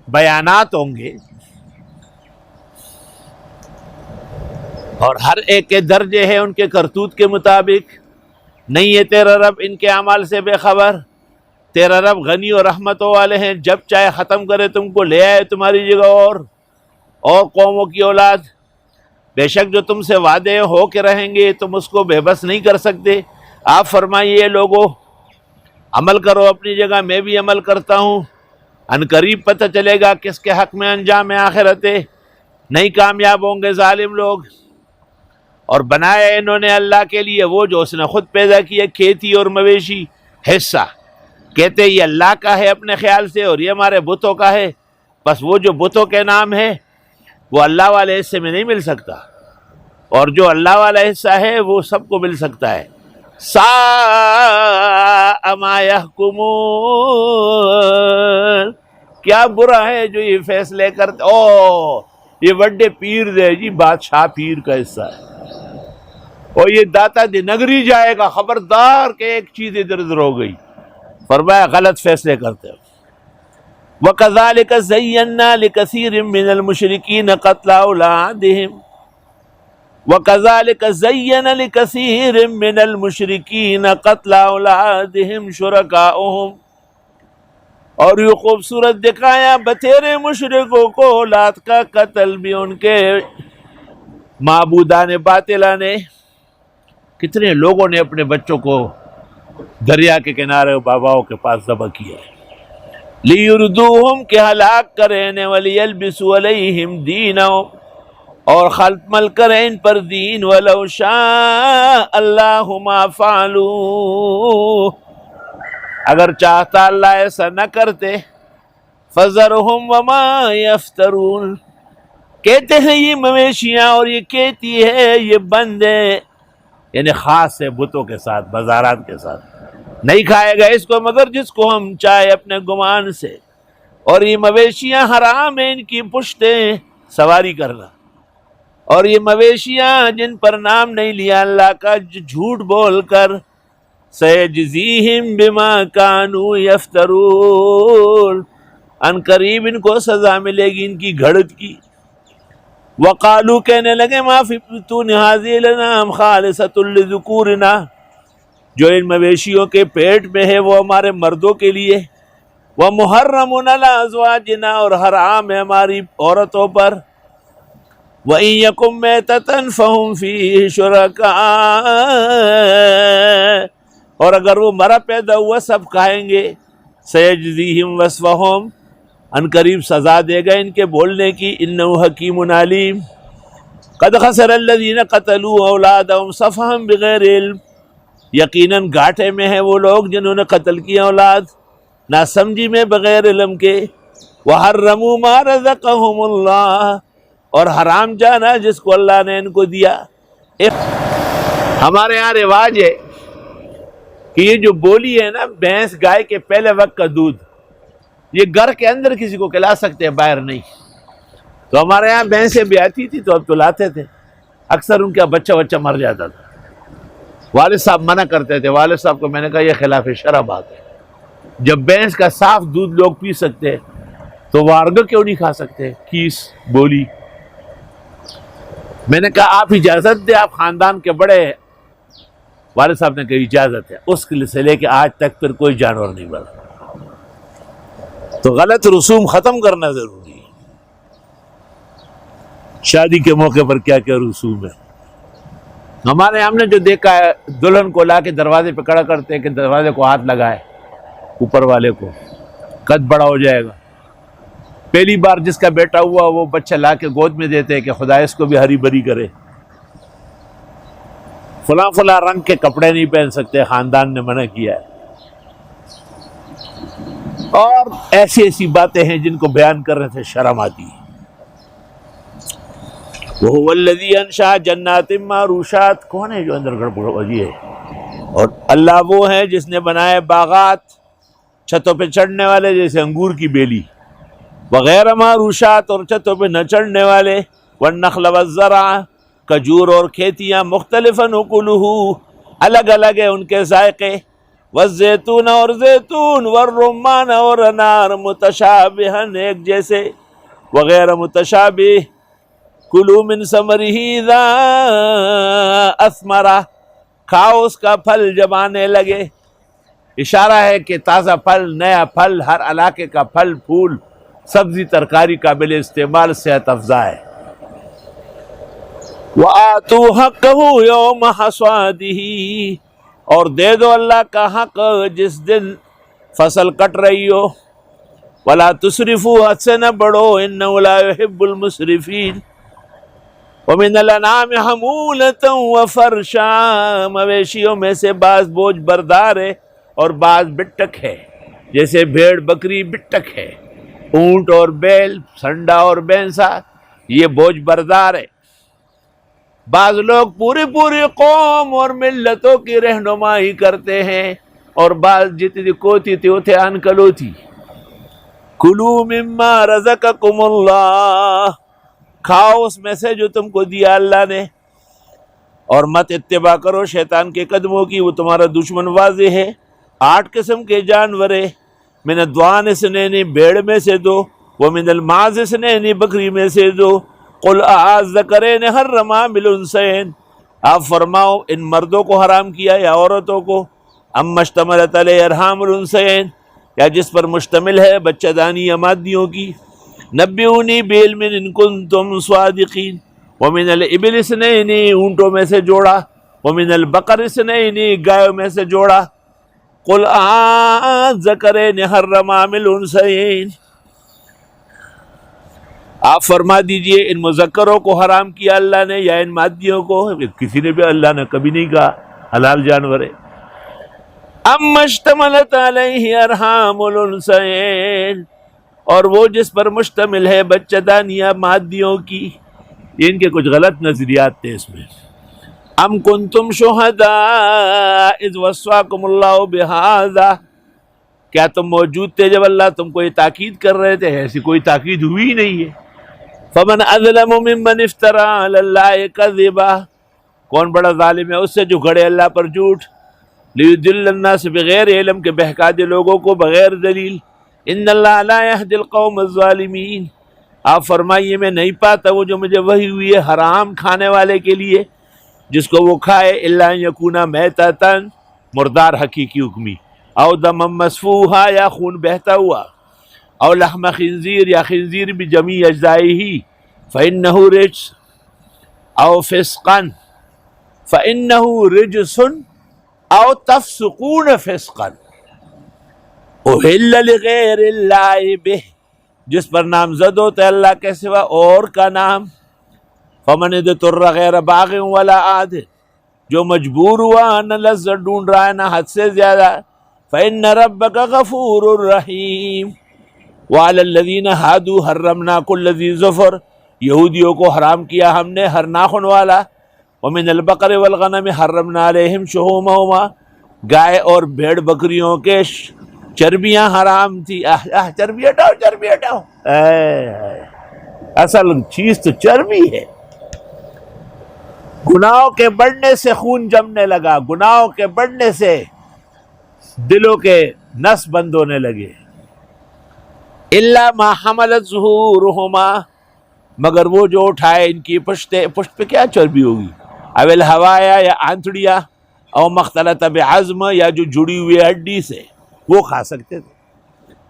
بیانات ہوں گے، اور ہر ایک کے درجے ہیں ان کے کرتوت کے مطابق۔ نہیں ہے تیرا رب ان کے اعمال سے بے خبر، تیرا رب غنی اور رحمتوں والے ہیں، جب چاہے ختم کرے تم کو، لے آئے تمہاری جگہ اور قوموں کی اولاد۔ بے شک جو تم سے وعدے ہو کے رہیں گے تم اس کو بے بس نہیں کر سکتے۔ آپ فرمائیے لوگوں عمل کرو اپنی جگہ، میں بھی عمل کرتا ہوں، ان قریب پتہ چلے گا کس کے حق میں انجام آخرت ہے، نہیں کامیاب ہوں گے ظالم لوگ۔ اور بنایا انہوں نے اللہ کے لیے وہ جو اس نے خود پیدا کیا، کھیتی اور مویشی، حصہ کہتے یہ اللہ کا ہے اپنے خیال سے اور یہ ہمارے بتوں کا ہے، بس وہ جو بتوں کے نام ہے وہ اللہ والے حصے میں نہیں مل سکتا، اور جو اللہ والا حصہ ہے وہ سب کو مل سکتا ہے۔ ساء ما يحکمون، کیا برا ہے جو یہ فیصلے کرتے. یہ بڑے پیر دے جی، بادشاہ پیر کا حصہ ہے، اور یہ داتا دی نگری جائے گا، خبردار کہ ایک چیز ادھر ادھر ہو گئی. فرمایا غلط فیصلے کرتے ہو. وَكَذَلِكَ زَيَّنَّا لِكَثِيرٍ مِّنَ الْمُشْرِكِينَ قَتْلَ أَوْلَادِهِمْ وَكَذَلِكَ زَيَّنَ لِكَثِيرٍ مِّنَ الْمُشْرِكِينَ قَتْلَ أَوْلَادِهِمْ شُرَكَاؤُهُمْ، اور یہ خوبصورت دکھایا بتیرے مشرکوں کو اولاد کا قتل بھی ان کے معبودان باطلہ نے. کتنے لوگوں نے اپنے بچوں کو دریا کے کنارے باباؤں کے پاس ذبح کیا ہے. لیردوہم کہ ہلاک کریں، ولیلبسوا علیہم دینہم اور خلطمل کریں ان پر دین. ولو شاء اللہ ما فعلوا، اگر چاہتا اللہ ایسا نہ کرتے. فذرہم وما یفترون، کہتے ہیں یہ مویشیاں اور یہ کہتی ہے یہ بندے، یعنی خاص ہے بتوں کے ساتھ، بازارات کے ساتھ. نہیں کھائے گا اس کو مگر جس کو ہم چاہے اپنے گمان سے. اور یہ مویشیاں حرام ہیں ان کی پشتیں سواری کرنا، اور یہ مویشیاں جن پر نام نہیں لیا اللہ کا جھوٹ بول کر. سیجزیہم بما کانوا یفترون، ان قریب ان کو سزا ملے گی ان کی گھڑت کی. وقالو کہنے لگے ما فی بطون ھذہ الانعام خالصۃ لذکورنا، جو ان مویشیوں کے پیٹ میں ہے وہ ہمارے مردوں کے لیے. ومحرم علی ازواجنا، اور حرام ہے ہماری عورتوں پر. وَإِن يَكُن مَيْتَةً فَهُمْ فِيهِ شُرَكَاء، اور اگر وہ مرا پیدا ہوا سب کھائیں گے. سَيَجْزِيهِمْ وَصْفَهُمْ، ان قریب سزا دے گا ان کے بولنے کی. إِنَّهُ حَكِيمٌ عَلِيمٌ. قَدْ خَسِرَ الَّذِينَ قَتَلُوا أَوْلَادَهُمْ سَفَهًا بِغَيْرِ عِلْمٍ، یقیناً گھاٹے میں ہیں وہ لوگ جنہوں نے قتل کیا اولاد ناسمجھی میں بغیر علم کے. وَحَرَّمُوا مَا رَزَقَهُمُ اللَّهُ، اور حرام جانا جس کو اللہ نے ان کو دیا. ہمارے ہاں رواج ہے کہ یہ جو بولی ہے نا بھینس گائے کے پہلے وقت کا دودھ، یہ گھر کے اندر کسی کو کھلا سکتے ہیں، باہر نہیں. تو ہمارے ہاں بھینسیں بھی آتی تھی تو اب تو لاتے تھے، اکثر ان کا بچہ مر جاتا تھا. والد صاحب منع کرتے تھے. والد صاحب کو میں نے کہا یہ خلاف شرع بات ہے. جب بھینس کا صاف دودھ لوگ پی سکتے تو وارگا کیوں نہیں کھا سکتے؟ کیس بولی. میں نے کہا آپ اجازت دیں، آپ خاندان کے بڑے ہیں. والد صاحب نے کہا اجازت ہے. اس سے لے کے آج تک پھر کوئی جانور نہیں بڑھا. تو غلط رسوم ختم کرنا ضروری ہے. شادی کے موقع پر کیا کیا رسوم ہے. ہمارے ہم نے جو دیکھا ہے، دلہن کو لا کے دروازے پہ کھڑا کرتے کہ دروازے کو ہاتھ لگائے اوپر والے کو، قد بڑا ہو جائے گا. پہلی بار جس کا بیٹا ہوا وہ بچہ لا کے گود میں دیتے کہ خدا اس کو بھی ہری بری کرے. فلاں رنگ کے کپڑے نہیں پہن سکتے، خاندان نے منع کیا ہے. اور ایسی باتیں ہیں جن کو بیان کرنے سے شرم آتی ہے. وَهُوَ الَّذِي أَنشَأَ جَنَّاتٍ مَّعْرُوشَاتٍ، کون ہے جو اندر گڑبڑ وجی ہے؟ اور اللہ وہ ہے جس نے بنائے باغات چھتوں پہ چڑھنے والے جیسے انگور کی بیلی، وغیر معروشات اور چھتوں پہ نہ چڑھنے والے. والنخل والزرع، کھجور اور کھیتیاں، مختلفاً اکلہ، الگ الگ ہے ان کے ذائقے. والزیتون اور زیتون، والرمان اور انار، متشابہاً ایک جیسے، وغیر متشابہ. کلوا من ثمرہ اذا اثمر، کھاؤ اس کا پھل جب آنے لگے. اشارہ ہے کہ تازہ پھل، نیا پھل، ہر علاقے کا پھل پھول سبزی ترکاری قابل استعمال، صحت افزا ہے. وَآتُوا حَقَّهُ يَوْمَ حَصَادِهِ، اور دے دو اللہ کا حق جس دن فصل کٹ رہی ہو. وَلَا تُسْرِفُوا، حد سے نہ بڑھو، إِنَّهُ لَا يُحِبُّ الْمُسْرِفِينَ. وَمِنَ الْأَنْعَامِ حَمُولَةً وَفَرْشًا، مویشیوں میں سے بعض بوجھ بردار ہے اور بعض بٹک ہے، جیسے بھیڑ بکری بٹک ہے. اونٹ اور بیل، سنڈا اور بینسا یہ بوجھ بردار ہے. بعض لوگ پوری پوری قوم اور ملتوں کی رہنمائی کرتے ہیں اور بعض جتنی کوتی تھی اتھے انکلو تھی. کلو مما رزقکم اللہ، کھاؤ اس میں سے جو تم کو دیا اللہ نے، اور مت اتباع کرو شیطان کے قدموں کی، وہ تمہارا دشمن واضح ہے. 8 قسم کے جانور، من الضأن اثنین، بھیڑ میں سے 2، ومن الماعز اثنین، بکری میں سے 2. قل اذکرین حرم ام الانثیین، آپ فرماؤ ان مردوں کو حرام کیا یا عورتوں کو، اما اشتملت علیہ ارحام الانثیین، یا جس پر مشتمل ہے بچہ دانی یا مادیوں کی. نبئونی بعلم ان کنتم صادقین. ومن الابل اثنین، اونٹوں میں سے جوڑا، ومن البقر اثنین، گایوں میں سے جوڑا. قل اذکرین حرم ام الانثیین، آپ فرما دیجئے ان مذکروں کو حرام کیا اللہ نے یا ان مادیوں کو. کسی نے بھی اللہ نے کبھی نہیں کہا حلال جانور ہے. اما اشتملت علیہ ارحام الانثیین، اور وہ جس پر مشتمل ہے بچہ دانیہ مادیوں کی. ان کے کچھ غلط نظریات تھے اس میں. ام کنتم شہداء اذ وصاکم اللہ بہذا، کیا تم موجود تھے جب اللہ تم کو یہ تاکید کر رہے تھے؟ ایسی کوئی تاکید ہوئی ہی نہیں ہے. فمن اظلم ممن افترى علی اللہ کذبا، کون بڑا ظالم ہے اس سے جو گھڑے اللہ پر جھوٹ. لیضل الناس بغیر علم، کے بہکا دے لوگوں کو بغیر دلیل. ان اللہ لا یہدی القوم الظالمین، آپ فرمائیے میں نہیں پاتا وہ جو مجھے وحی ہوئی ہے حرام کھانے والے کے لیے، جس کو وہ کھائے. الا ان یکونا میتۃ، مردار حقیقی حکمی، او دم مسفوحا، یا خون بہتا ہوا، او لحم خنزیر، یا خنزیر بجمیع اجزائہ، فإنہ رجس، او فسقا فإنہ رجس، او تفسقون فسقا احل لغیر اللہ بہ، جس پر نامزد ہوتا ہے اللہ کے سوا اور کا نام. فمن اضطر غیر باغ ولا عاد، جو مجبور ہوا نہ لذت ڈھونڈ رہا ہے نہ حد سے زیادہ. فإن ربک غفور رحیم. وعلی الذین ہادوا حرمنا کل ذی ظفر، یہودیوں کو حرام کیا ہم نے ہر ناخن والا. ومن البقر والغنم حرمنا علیہم شحومہما، گائے اور بھیڑ بکریوں کے چربیاں حرام تھی. چربی ہٹاؤ، چربی ہٹاؤ، اصل چیز تو چربی ہے. گناہوں کے بڑھنے سے خون جمنے لگا، گناہوں کے بڑھنے سے دلوں کے نس بند ہونے لگے. الا ما حملت ظہورہما، مگر وہ جو اٹھائے ان کی پشت پہ کیا چربی ہوگی. اول ہوایا، یا آنتڑیاں، او مختلط بعظم، یا جو جڑی ہوئی ہڈی سے، وہ کھا سکتے تھے.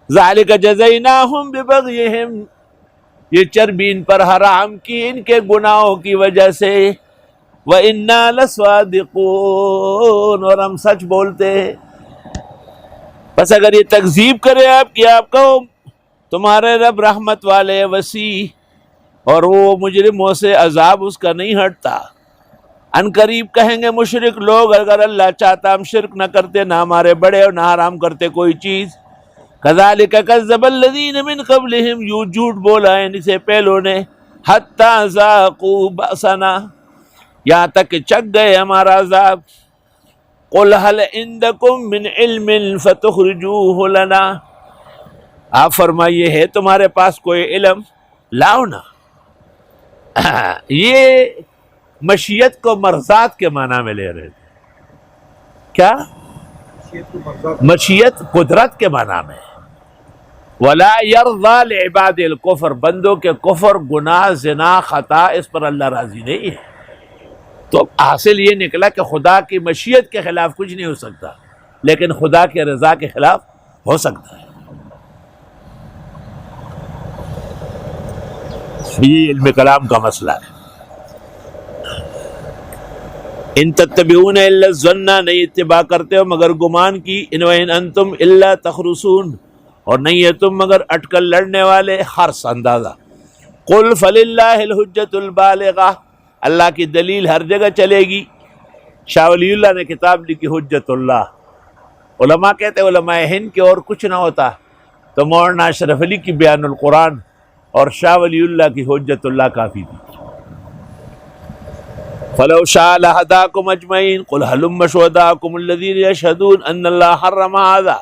ذالک جزیناہم ببغیہم، یہ چربی ان پر حرام کی ان کے گناہوں کی وجہ سے. وَإِنَّا لَصَادِقُونَ، اور ہم سچ بولتے ہیں. بس اگر یہ تکذیب کرے آپ کی، آپ کہو تمہارے رب رحمت والے وسیع، اور وہ مجرموں سے عذاب اس کا نہیں ہٹتا. ان قریب کہیں گے مشرک لوگ اگر اللہ چاہتا ہم شرک نہ کرتے، نہ ہمارے بڑے اور نہ حرام کرتے کوئی چیز. کذالک کذب الذین من قبلہم، یوں جھوٹ بولا ہے ان سے پہلوں نے. حتی ذاقوا بأسنا، یہاں تک کہ چکھ گئے ہمارا عذاب. قل هل عندکم من علم فتخرجوہ لنا، آپ فرمائیے ہے تمہارے پاس کوئی علم، لاؤ نا. یہ مشیت کو مرضات کے معنی میں لے رہے تھے. کیا مشیت قدرت کے معنی میں. ولا یرضی لعباد الکفر، بندوں کے کفر، گناہ، زنا، خطا، اس پر اللہ راضی نہیں ہے. تو حاصل یہ نکلا کہ خدا کی مشیت کے خلاف کچھ نہیں ہو سکتا، لیکن خدا کے رضا کے خلاف ہو سکتا ہے. یہ علم کلام کا مسئلہ ہے. ان تتبعون الا الظن، نہیں اتباع کرتے ہو مگر گمان کی. ان وان انتم الا تخرصون، اور نہیں ہے تم مگر اٹکل لڑنے والے، خرص اندازہ. قل فللہ الحجۃ البالغہ، اللہ کی دلیل ہر جگہ چلے گی. شاہ ولی اللہ نے کتاب لکھی حجت اللہ. علماء کہتے ہیں علماء ہند کے اور کچھ نہ ہوتا تو مولانا اشرف علی کی بیان القرآن اور شاہ ولی اللہ کی حجت اللہ کافی تھی. فلو شاء لهداكم اجمعین قل هلم شهداءكم الذين يشهدون ان الله حرم هذا،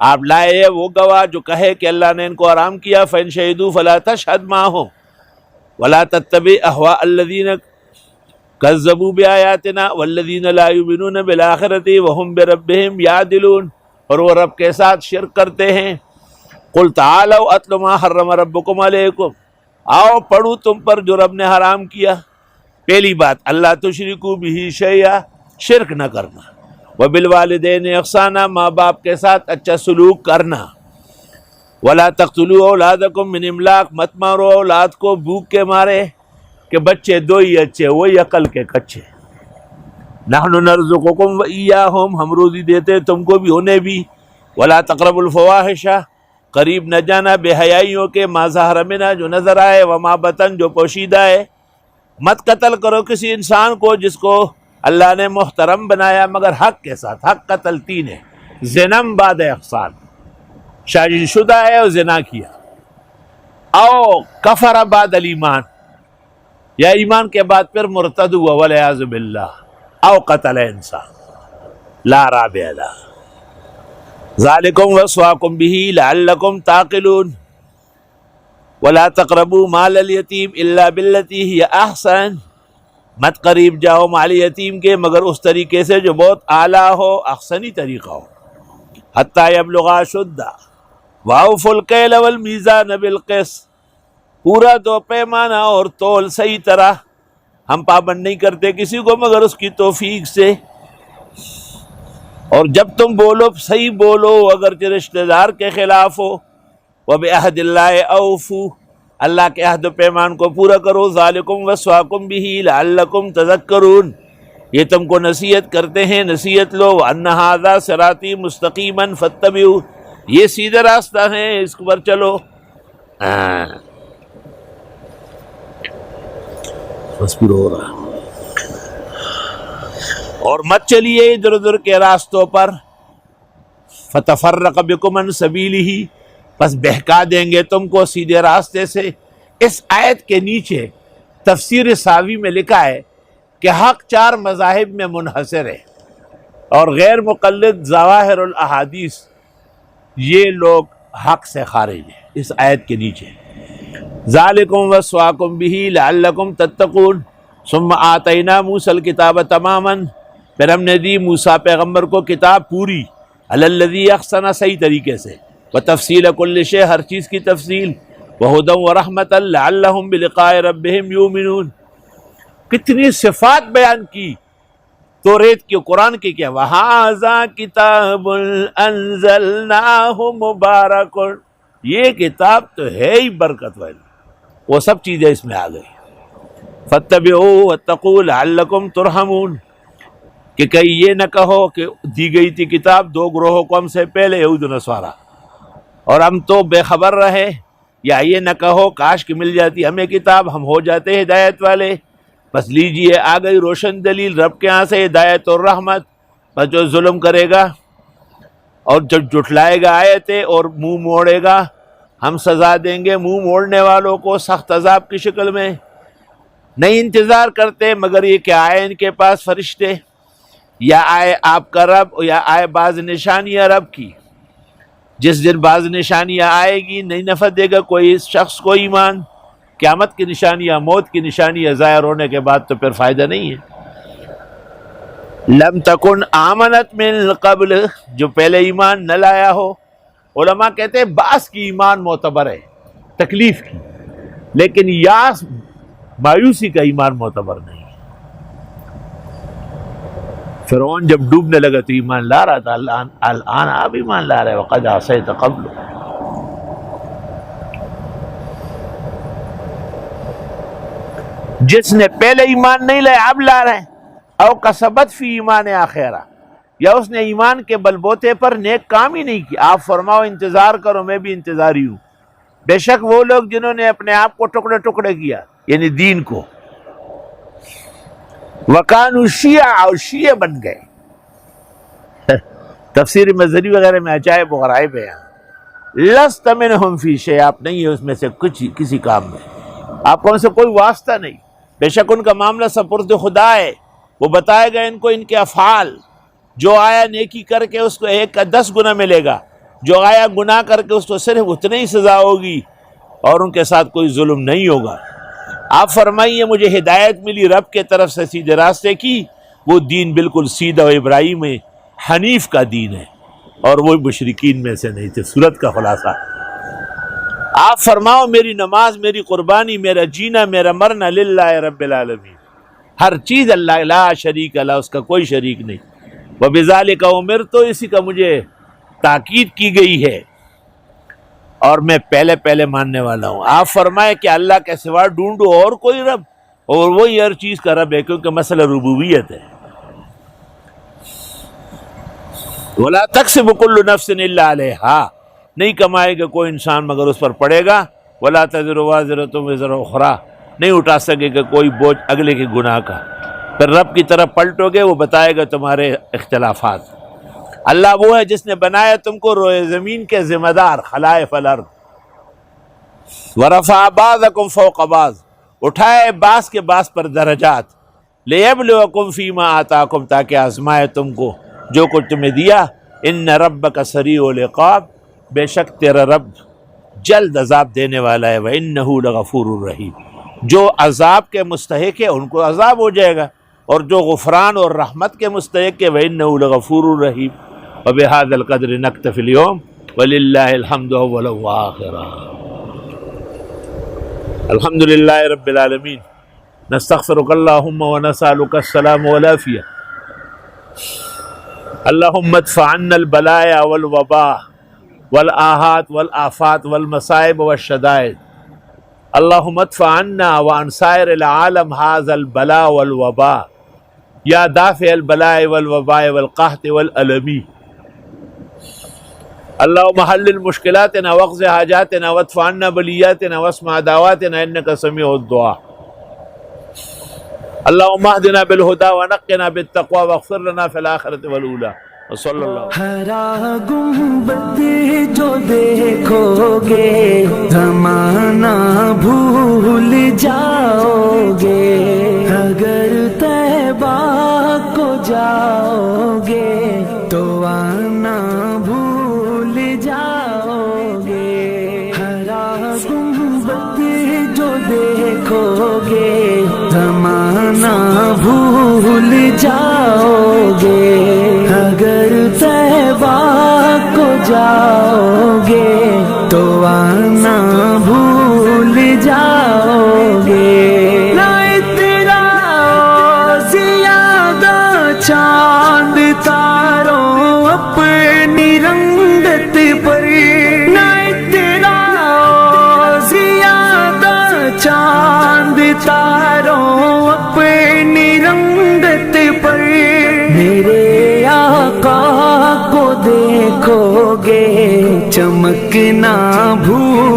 آپ لائے وہ گواہ جو کہے کہ اللہ نے ان کو حرام کیا، فإن شهدوا فلا تشهد معهم ولا تتبع اهواء الذين كذبوا بآياتنا والذين لا يؤمنون بالآخرة وهم بربهم يعدلون، اور وہ رب کے ساتھ شرک کرتے ہیں۔ قل تعالوا اتل ما حرم ربكم علیکم، آؤ پڑھو تم پر جو رب نے حرام کیا۔ پہلی بات اللہ تشرکوا بہ شیئا، شرک نہ کرنا، وبالوالدین احسانا، ماں باپ کے ساتھ اچھا سلوک کرنا، ولا تقتلوا اولادکم من املاق، مت مارو اولاد کو بھوک کے مارے کہ بچے دو ہی اچھے وہی عقل کے کچے۔ نحن نرزقکم وإیاہم، ہم روزی دیتے تم کو بھی انہیں بھی۔ ولا تقربوا الفواحش، قریب نہ جانا بے حیائیوں کے، ما ظہر منہا، جو نظر آئے، وما بطن، جو پوشیدہ ہے۔ مت قتل کرو کسی انسان کو جس کو اللہ نے محترم بنایا مگر حق کے ساتھ۔ حق قتل تین ہے، زنم بعد احسان، شادی شدہ ہے اور زنا کیا، او کفر بعد الایمان، یا ایمان کے بعد پھر مرتد ہوا والعیاذ باللہ، او قتل انسان، لا رابع لہ۔ ذالکم وصواکم بہ لعلکم تعقلون۔ ولا تقربوا مال الیتیم الا باللتی ہی احسن، مت قریب جاؤ مال یتیم کے مگر اس طریقے سے جو بہت اعلیٰ ہو، احسنی طریقہ ہو۔ حتی یبلغ اشدہ واوفوا الکیل والمیزان بالقسط، پورا دو پیمانہ اور تول صحیح طرح، ہم پابند نہیں کرتے کسی کو مگر اس کی توفیق سے۔ اور جب تم بولو صحیح بولو، اگرچہ رشتہ دار کے خلاف ہو۔ وَبِعَهْدِ اللَّهِ أَوْفُوا، اللہ کے عہد و پیمان کو پورا کرو۔ ذَلِكُمْ وَصَّاكُمْ بِهِ لَعَلَّكُمْ تَذَكَّرُونَ، یہ تم کو نصیحت کرتے ہیں، نصیحت لو۔ وَأَنَّ هَذَا صِرَاطِي مُسْتَقِيمًا فَاتَّبِعُوهُ، یہ سیدھا راستہ ہے، اس پر چلو۔ بس پورا ہو رہا، اور مت چلیے ادھر ادھر کے راستوں پر۔ فَتَفَرَّقَ بِكُمْ عَنْ سَبِيلِهِ، بس بہکا دیں گے تم کو سیدھے راستے سے۔ اس آیت کے نیچے تفسیر ساوی میں لکھا ہے کہ حق چار مذاہب میں منحصر ہے، اور غیر مقلد ظواہر الاحادیث یہ لوگ حق سے خارج ہیں۔ اس آیت کے نیچے ذالکم وصواکم بہ لعلکم تتقون، ثم آتینا موسیٰ الکتاب تماما، پھر ہم نے دی موسیٰ پیغمبر کو کتاب پوری، علی الذی احسن، صحیح طریقے سے، وتفصیل کل شیء، ہر چیز کی تفصیل، وہدی ورحمۃ لعلہم بلقاء ربہم یؤمنون۔ کتنی صفات بیان کی توریت کی، قرآن کی کیا، وہذا کتاب انزلناہ مبارک، یہ کتاب تو ہے ہی برکت والی، وہ سب چیزیں اس میں آ گئی۔ فاتبعوا واتقوا لعلکم ترحمون، کہ کہیں یہ نہ کہو کہ دی گئی تھی کتاب دو گروہوں کو ہم سے پہلے، یہود و نصارہ، اور ہم تو بے خبر رہے، یا یہ نہ کہو کاش کہ مل جاتی ہمیں کتاب، ہم ہو جاتے ہدایت والے۔ بس لیجئے آ گئی روشن دلیل رب کے ہاں سے، ہدایت اور رحمت۔ بس جو ظلم کرے گا اور جو جھٹلائے گا آیتیں اور منہ موڑے گا، ہم سزا دیں گے منہ موڑنے والوں کو سخت عذاب کی شکل میں۔ نہیں انتظار کرتے مگر یہ کہ آئے ان کے پاس فرشتے، یا آئے آپ کا رب، یا آئے بعض نشانیاں رب کی۔ جس دن بعض نشانیاں آئے گی نہیں نفع دے گا کوئی شخص کو ایمان۔ قیامت کی نشانیاں، موت کی نشانیاں ظاہر ہونے کے بعد تو پھر فائدہ نہیں ہے۔ لم تکن آمنت من قبل، جو پہلے ایمان نہ لایا ہو۔ علماء کہتے ہیں بعض کی ایمان معتبر ہے، تکلیف کی، لیکن یاس مایوسی کا ایمان معتبر نہیں۔ فرعون جب ڈوبنے لگا تو ایمان لا رہا تھا، الان آپ ایمان لا رہے، وقد عصیت قبل۔ جس نے پہلے ایمان نہیں لائے اب لا رہے ہیں، او کسبت فی ایمان آخرہ، یا اس نے ایمان کے بلبوتے پر نیک کام ہی نہیں کیا۔ آپ فرماؤ انتظار کرو، میں بھی انتظاری ہوں۔ بے شک وہ لوگ جنہوں نے اپنے آپ کو ٹکڑے ٹکڑے کیا، یعنی دین کو، وَكَانُوا شِيَعًا، اور شیعہ بن گئے۔ تفسیر مزری وغیرہ میں عجائب و غرائب ہے۔ لَسْتَ مِنْهُمْ فِي شَيْءٍ، آپ نہیں ہے اس میں سے کچھ کسی کام میں، آپ کو ان سے کوئی واسطہ نہیں۔ بے شک ان کا معاملہ سپرد خدا ہے، وہ بتائے گا ان کو ان کے افعال، جو آیا نیکی کر کے اس کو 1 کا 10 گنا ملے گا، جو آیا گناہ کر کے اس کو صرف اتنی ہی سزا ہوگی، اور ان کے ساتھ کوئی ظلم نہیں ہوگا۔ آپ فرمائیے مجھے ہدایت ملی رب کے طرف سے سیدھے راستے کی، وہ دین بالکل سیدھا و ابراہیم حنیف کا دین ہے، اور وہ مشرکین میں سے نہیں تھے۔ سورت کا خلاصہ آپ فرماؤ میری نماز، میری قربانی، میرا جینا، میرا مرنا للہ رب العالمین، ہر چیز اللہ، لا شریک اللہ، اس کا کوئی شریک نہیں۔ وبذالک امرت، اسی کا مجھے تاکید کی گئی ہے، اور میں پہلے ماننے والا ہوں۔ آپ فرمائے کہ اللہ کے سوا ڈھونڈو اور کوئی رب، اور وہی ہر چیز کا رب ہے، کیونکہ مسئلہ ربوبیت ہے۔ وَلَا تَكْسِبُ كُلُّ نَفْسٍ إِلَّا عَلَيْهَا، نہیں کمائے گا کوئی انسان مگر اس پر پڑے گا۔ وَلَا تَزِرُ وَازِرَةٌ وِزْرَ أُخْرَىٰ، نہیں اٹھا سکے گا کوئی بوجھ اگلے کے گناہ کا۔ پھر رب کی طرف پلٹو گے، وہ بتائے گا تمہارے اختلافات۔ اللہ وہ ہے جس نے بنایا تم کو روئے زمین کے ذمہ دار، خلائف الارض۔ وَرَفَعَ بَعْضَكُمْ فَوْقَ بَعْضٍ، اٹھائے بعض کے بعض پر درجات۔ لِيَبْلُوَكُمْ فِي مَا آتَاكُمْ، تاکہ آزمائے تم کو جو کچھ تمہیں دیا۔ إِنَّ رَبَّكَ سَرِيعُ الْعِقَابِ، بے شک تیرا رب جلد عذاب دینے والا ہے۔ وَإِنَّهُ لَغَفُورٌ رَحِيمٌ، جو عذاب کے مستحق ہے ان کو عذاب ہو جائے گا، اور جو غفران اور رحمت کے مستحق ہے وَإِنَّهُ لَغَفُورٌ رَحِيمٌ۔ وَبِهَذَا الْقَدْرِ نَكْتَفِي الْيَوْمَ وَلِلَّهِ الْحَمْدُ أَوَّلًا وَآخِرًا۔ الحمد للہ رب العالمین، نستغفرک اللہم ونسألک السلام والعافیہ، اللہم ادفع عنا البلایا والوباء والآہات والآفات والمصائب والشدائد، اللہم ادفع عنا وعن سائر العالم هذا البلاء والوباء، یا دافع البلاء والوباء والقحط والألم، اللہم حلل مشکلاتنا واقض حاجاتنا وادفع عنا بلیاتنا واسمع دعواتنا انک سمیع الدعاء، اللہم اہدنا بالہدی ونقنا بالتقوی واغفر لنا فی الآخرۃ والأولی، وصلی اللہ۔ ہرا گنبد جو دیکھو گے زمانہ بھول جاؤ گے، اگر طیبہ کو جاؤ گے تو آنا بھول جاؤ گے۔ ہرا گنبد جو دیکھو گے زمانہ بھول جاؤ گے، اگر طیبہ کو جاؤ گے تو آنا بھول جاؤ گے۔ نہ تیرا زیادہ چاند تاروں اپنی رنگت پر، نہ تیرا زیادہ چاند تاروں اپنی رنگت پر، میرے آقا کو دیکھو گے چمکنا بھول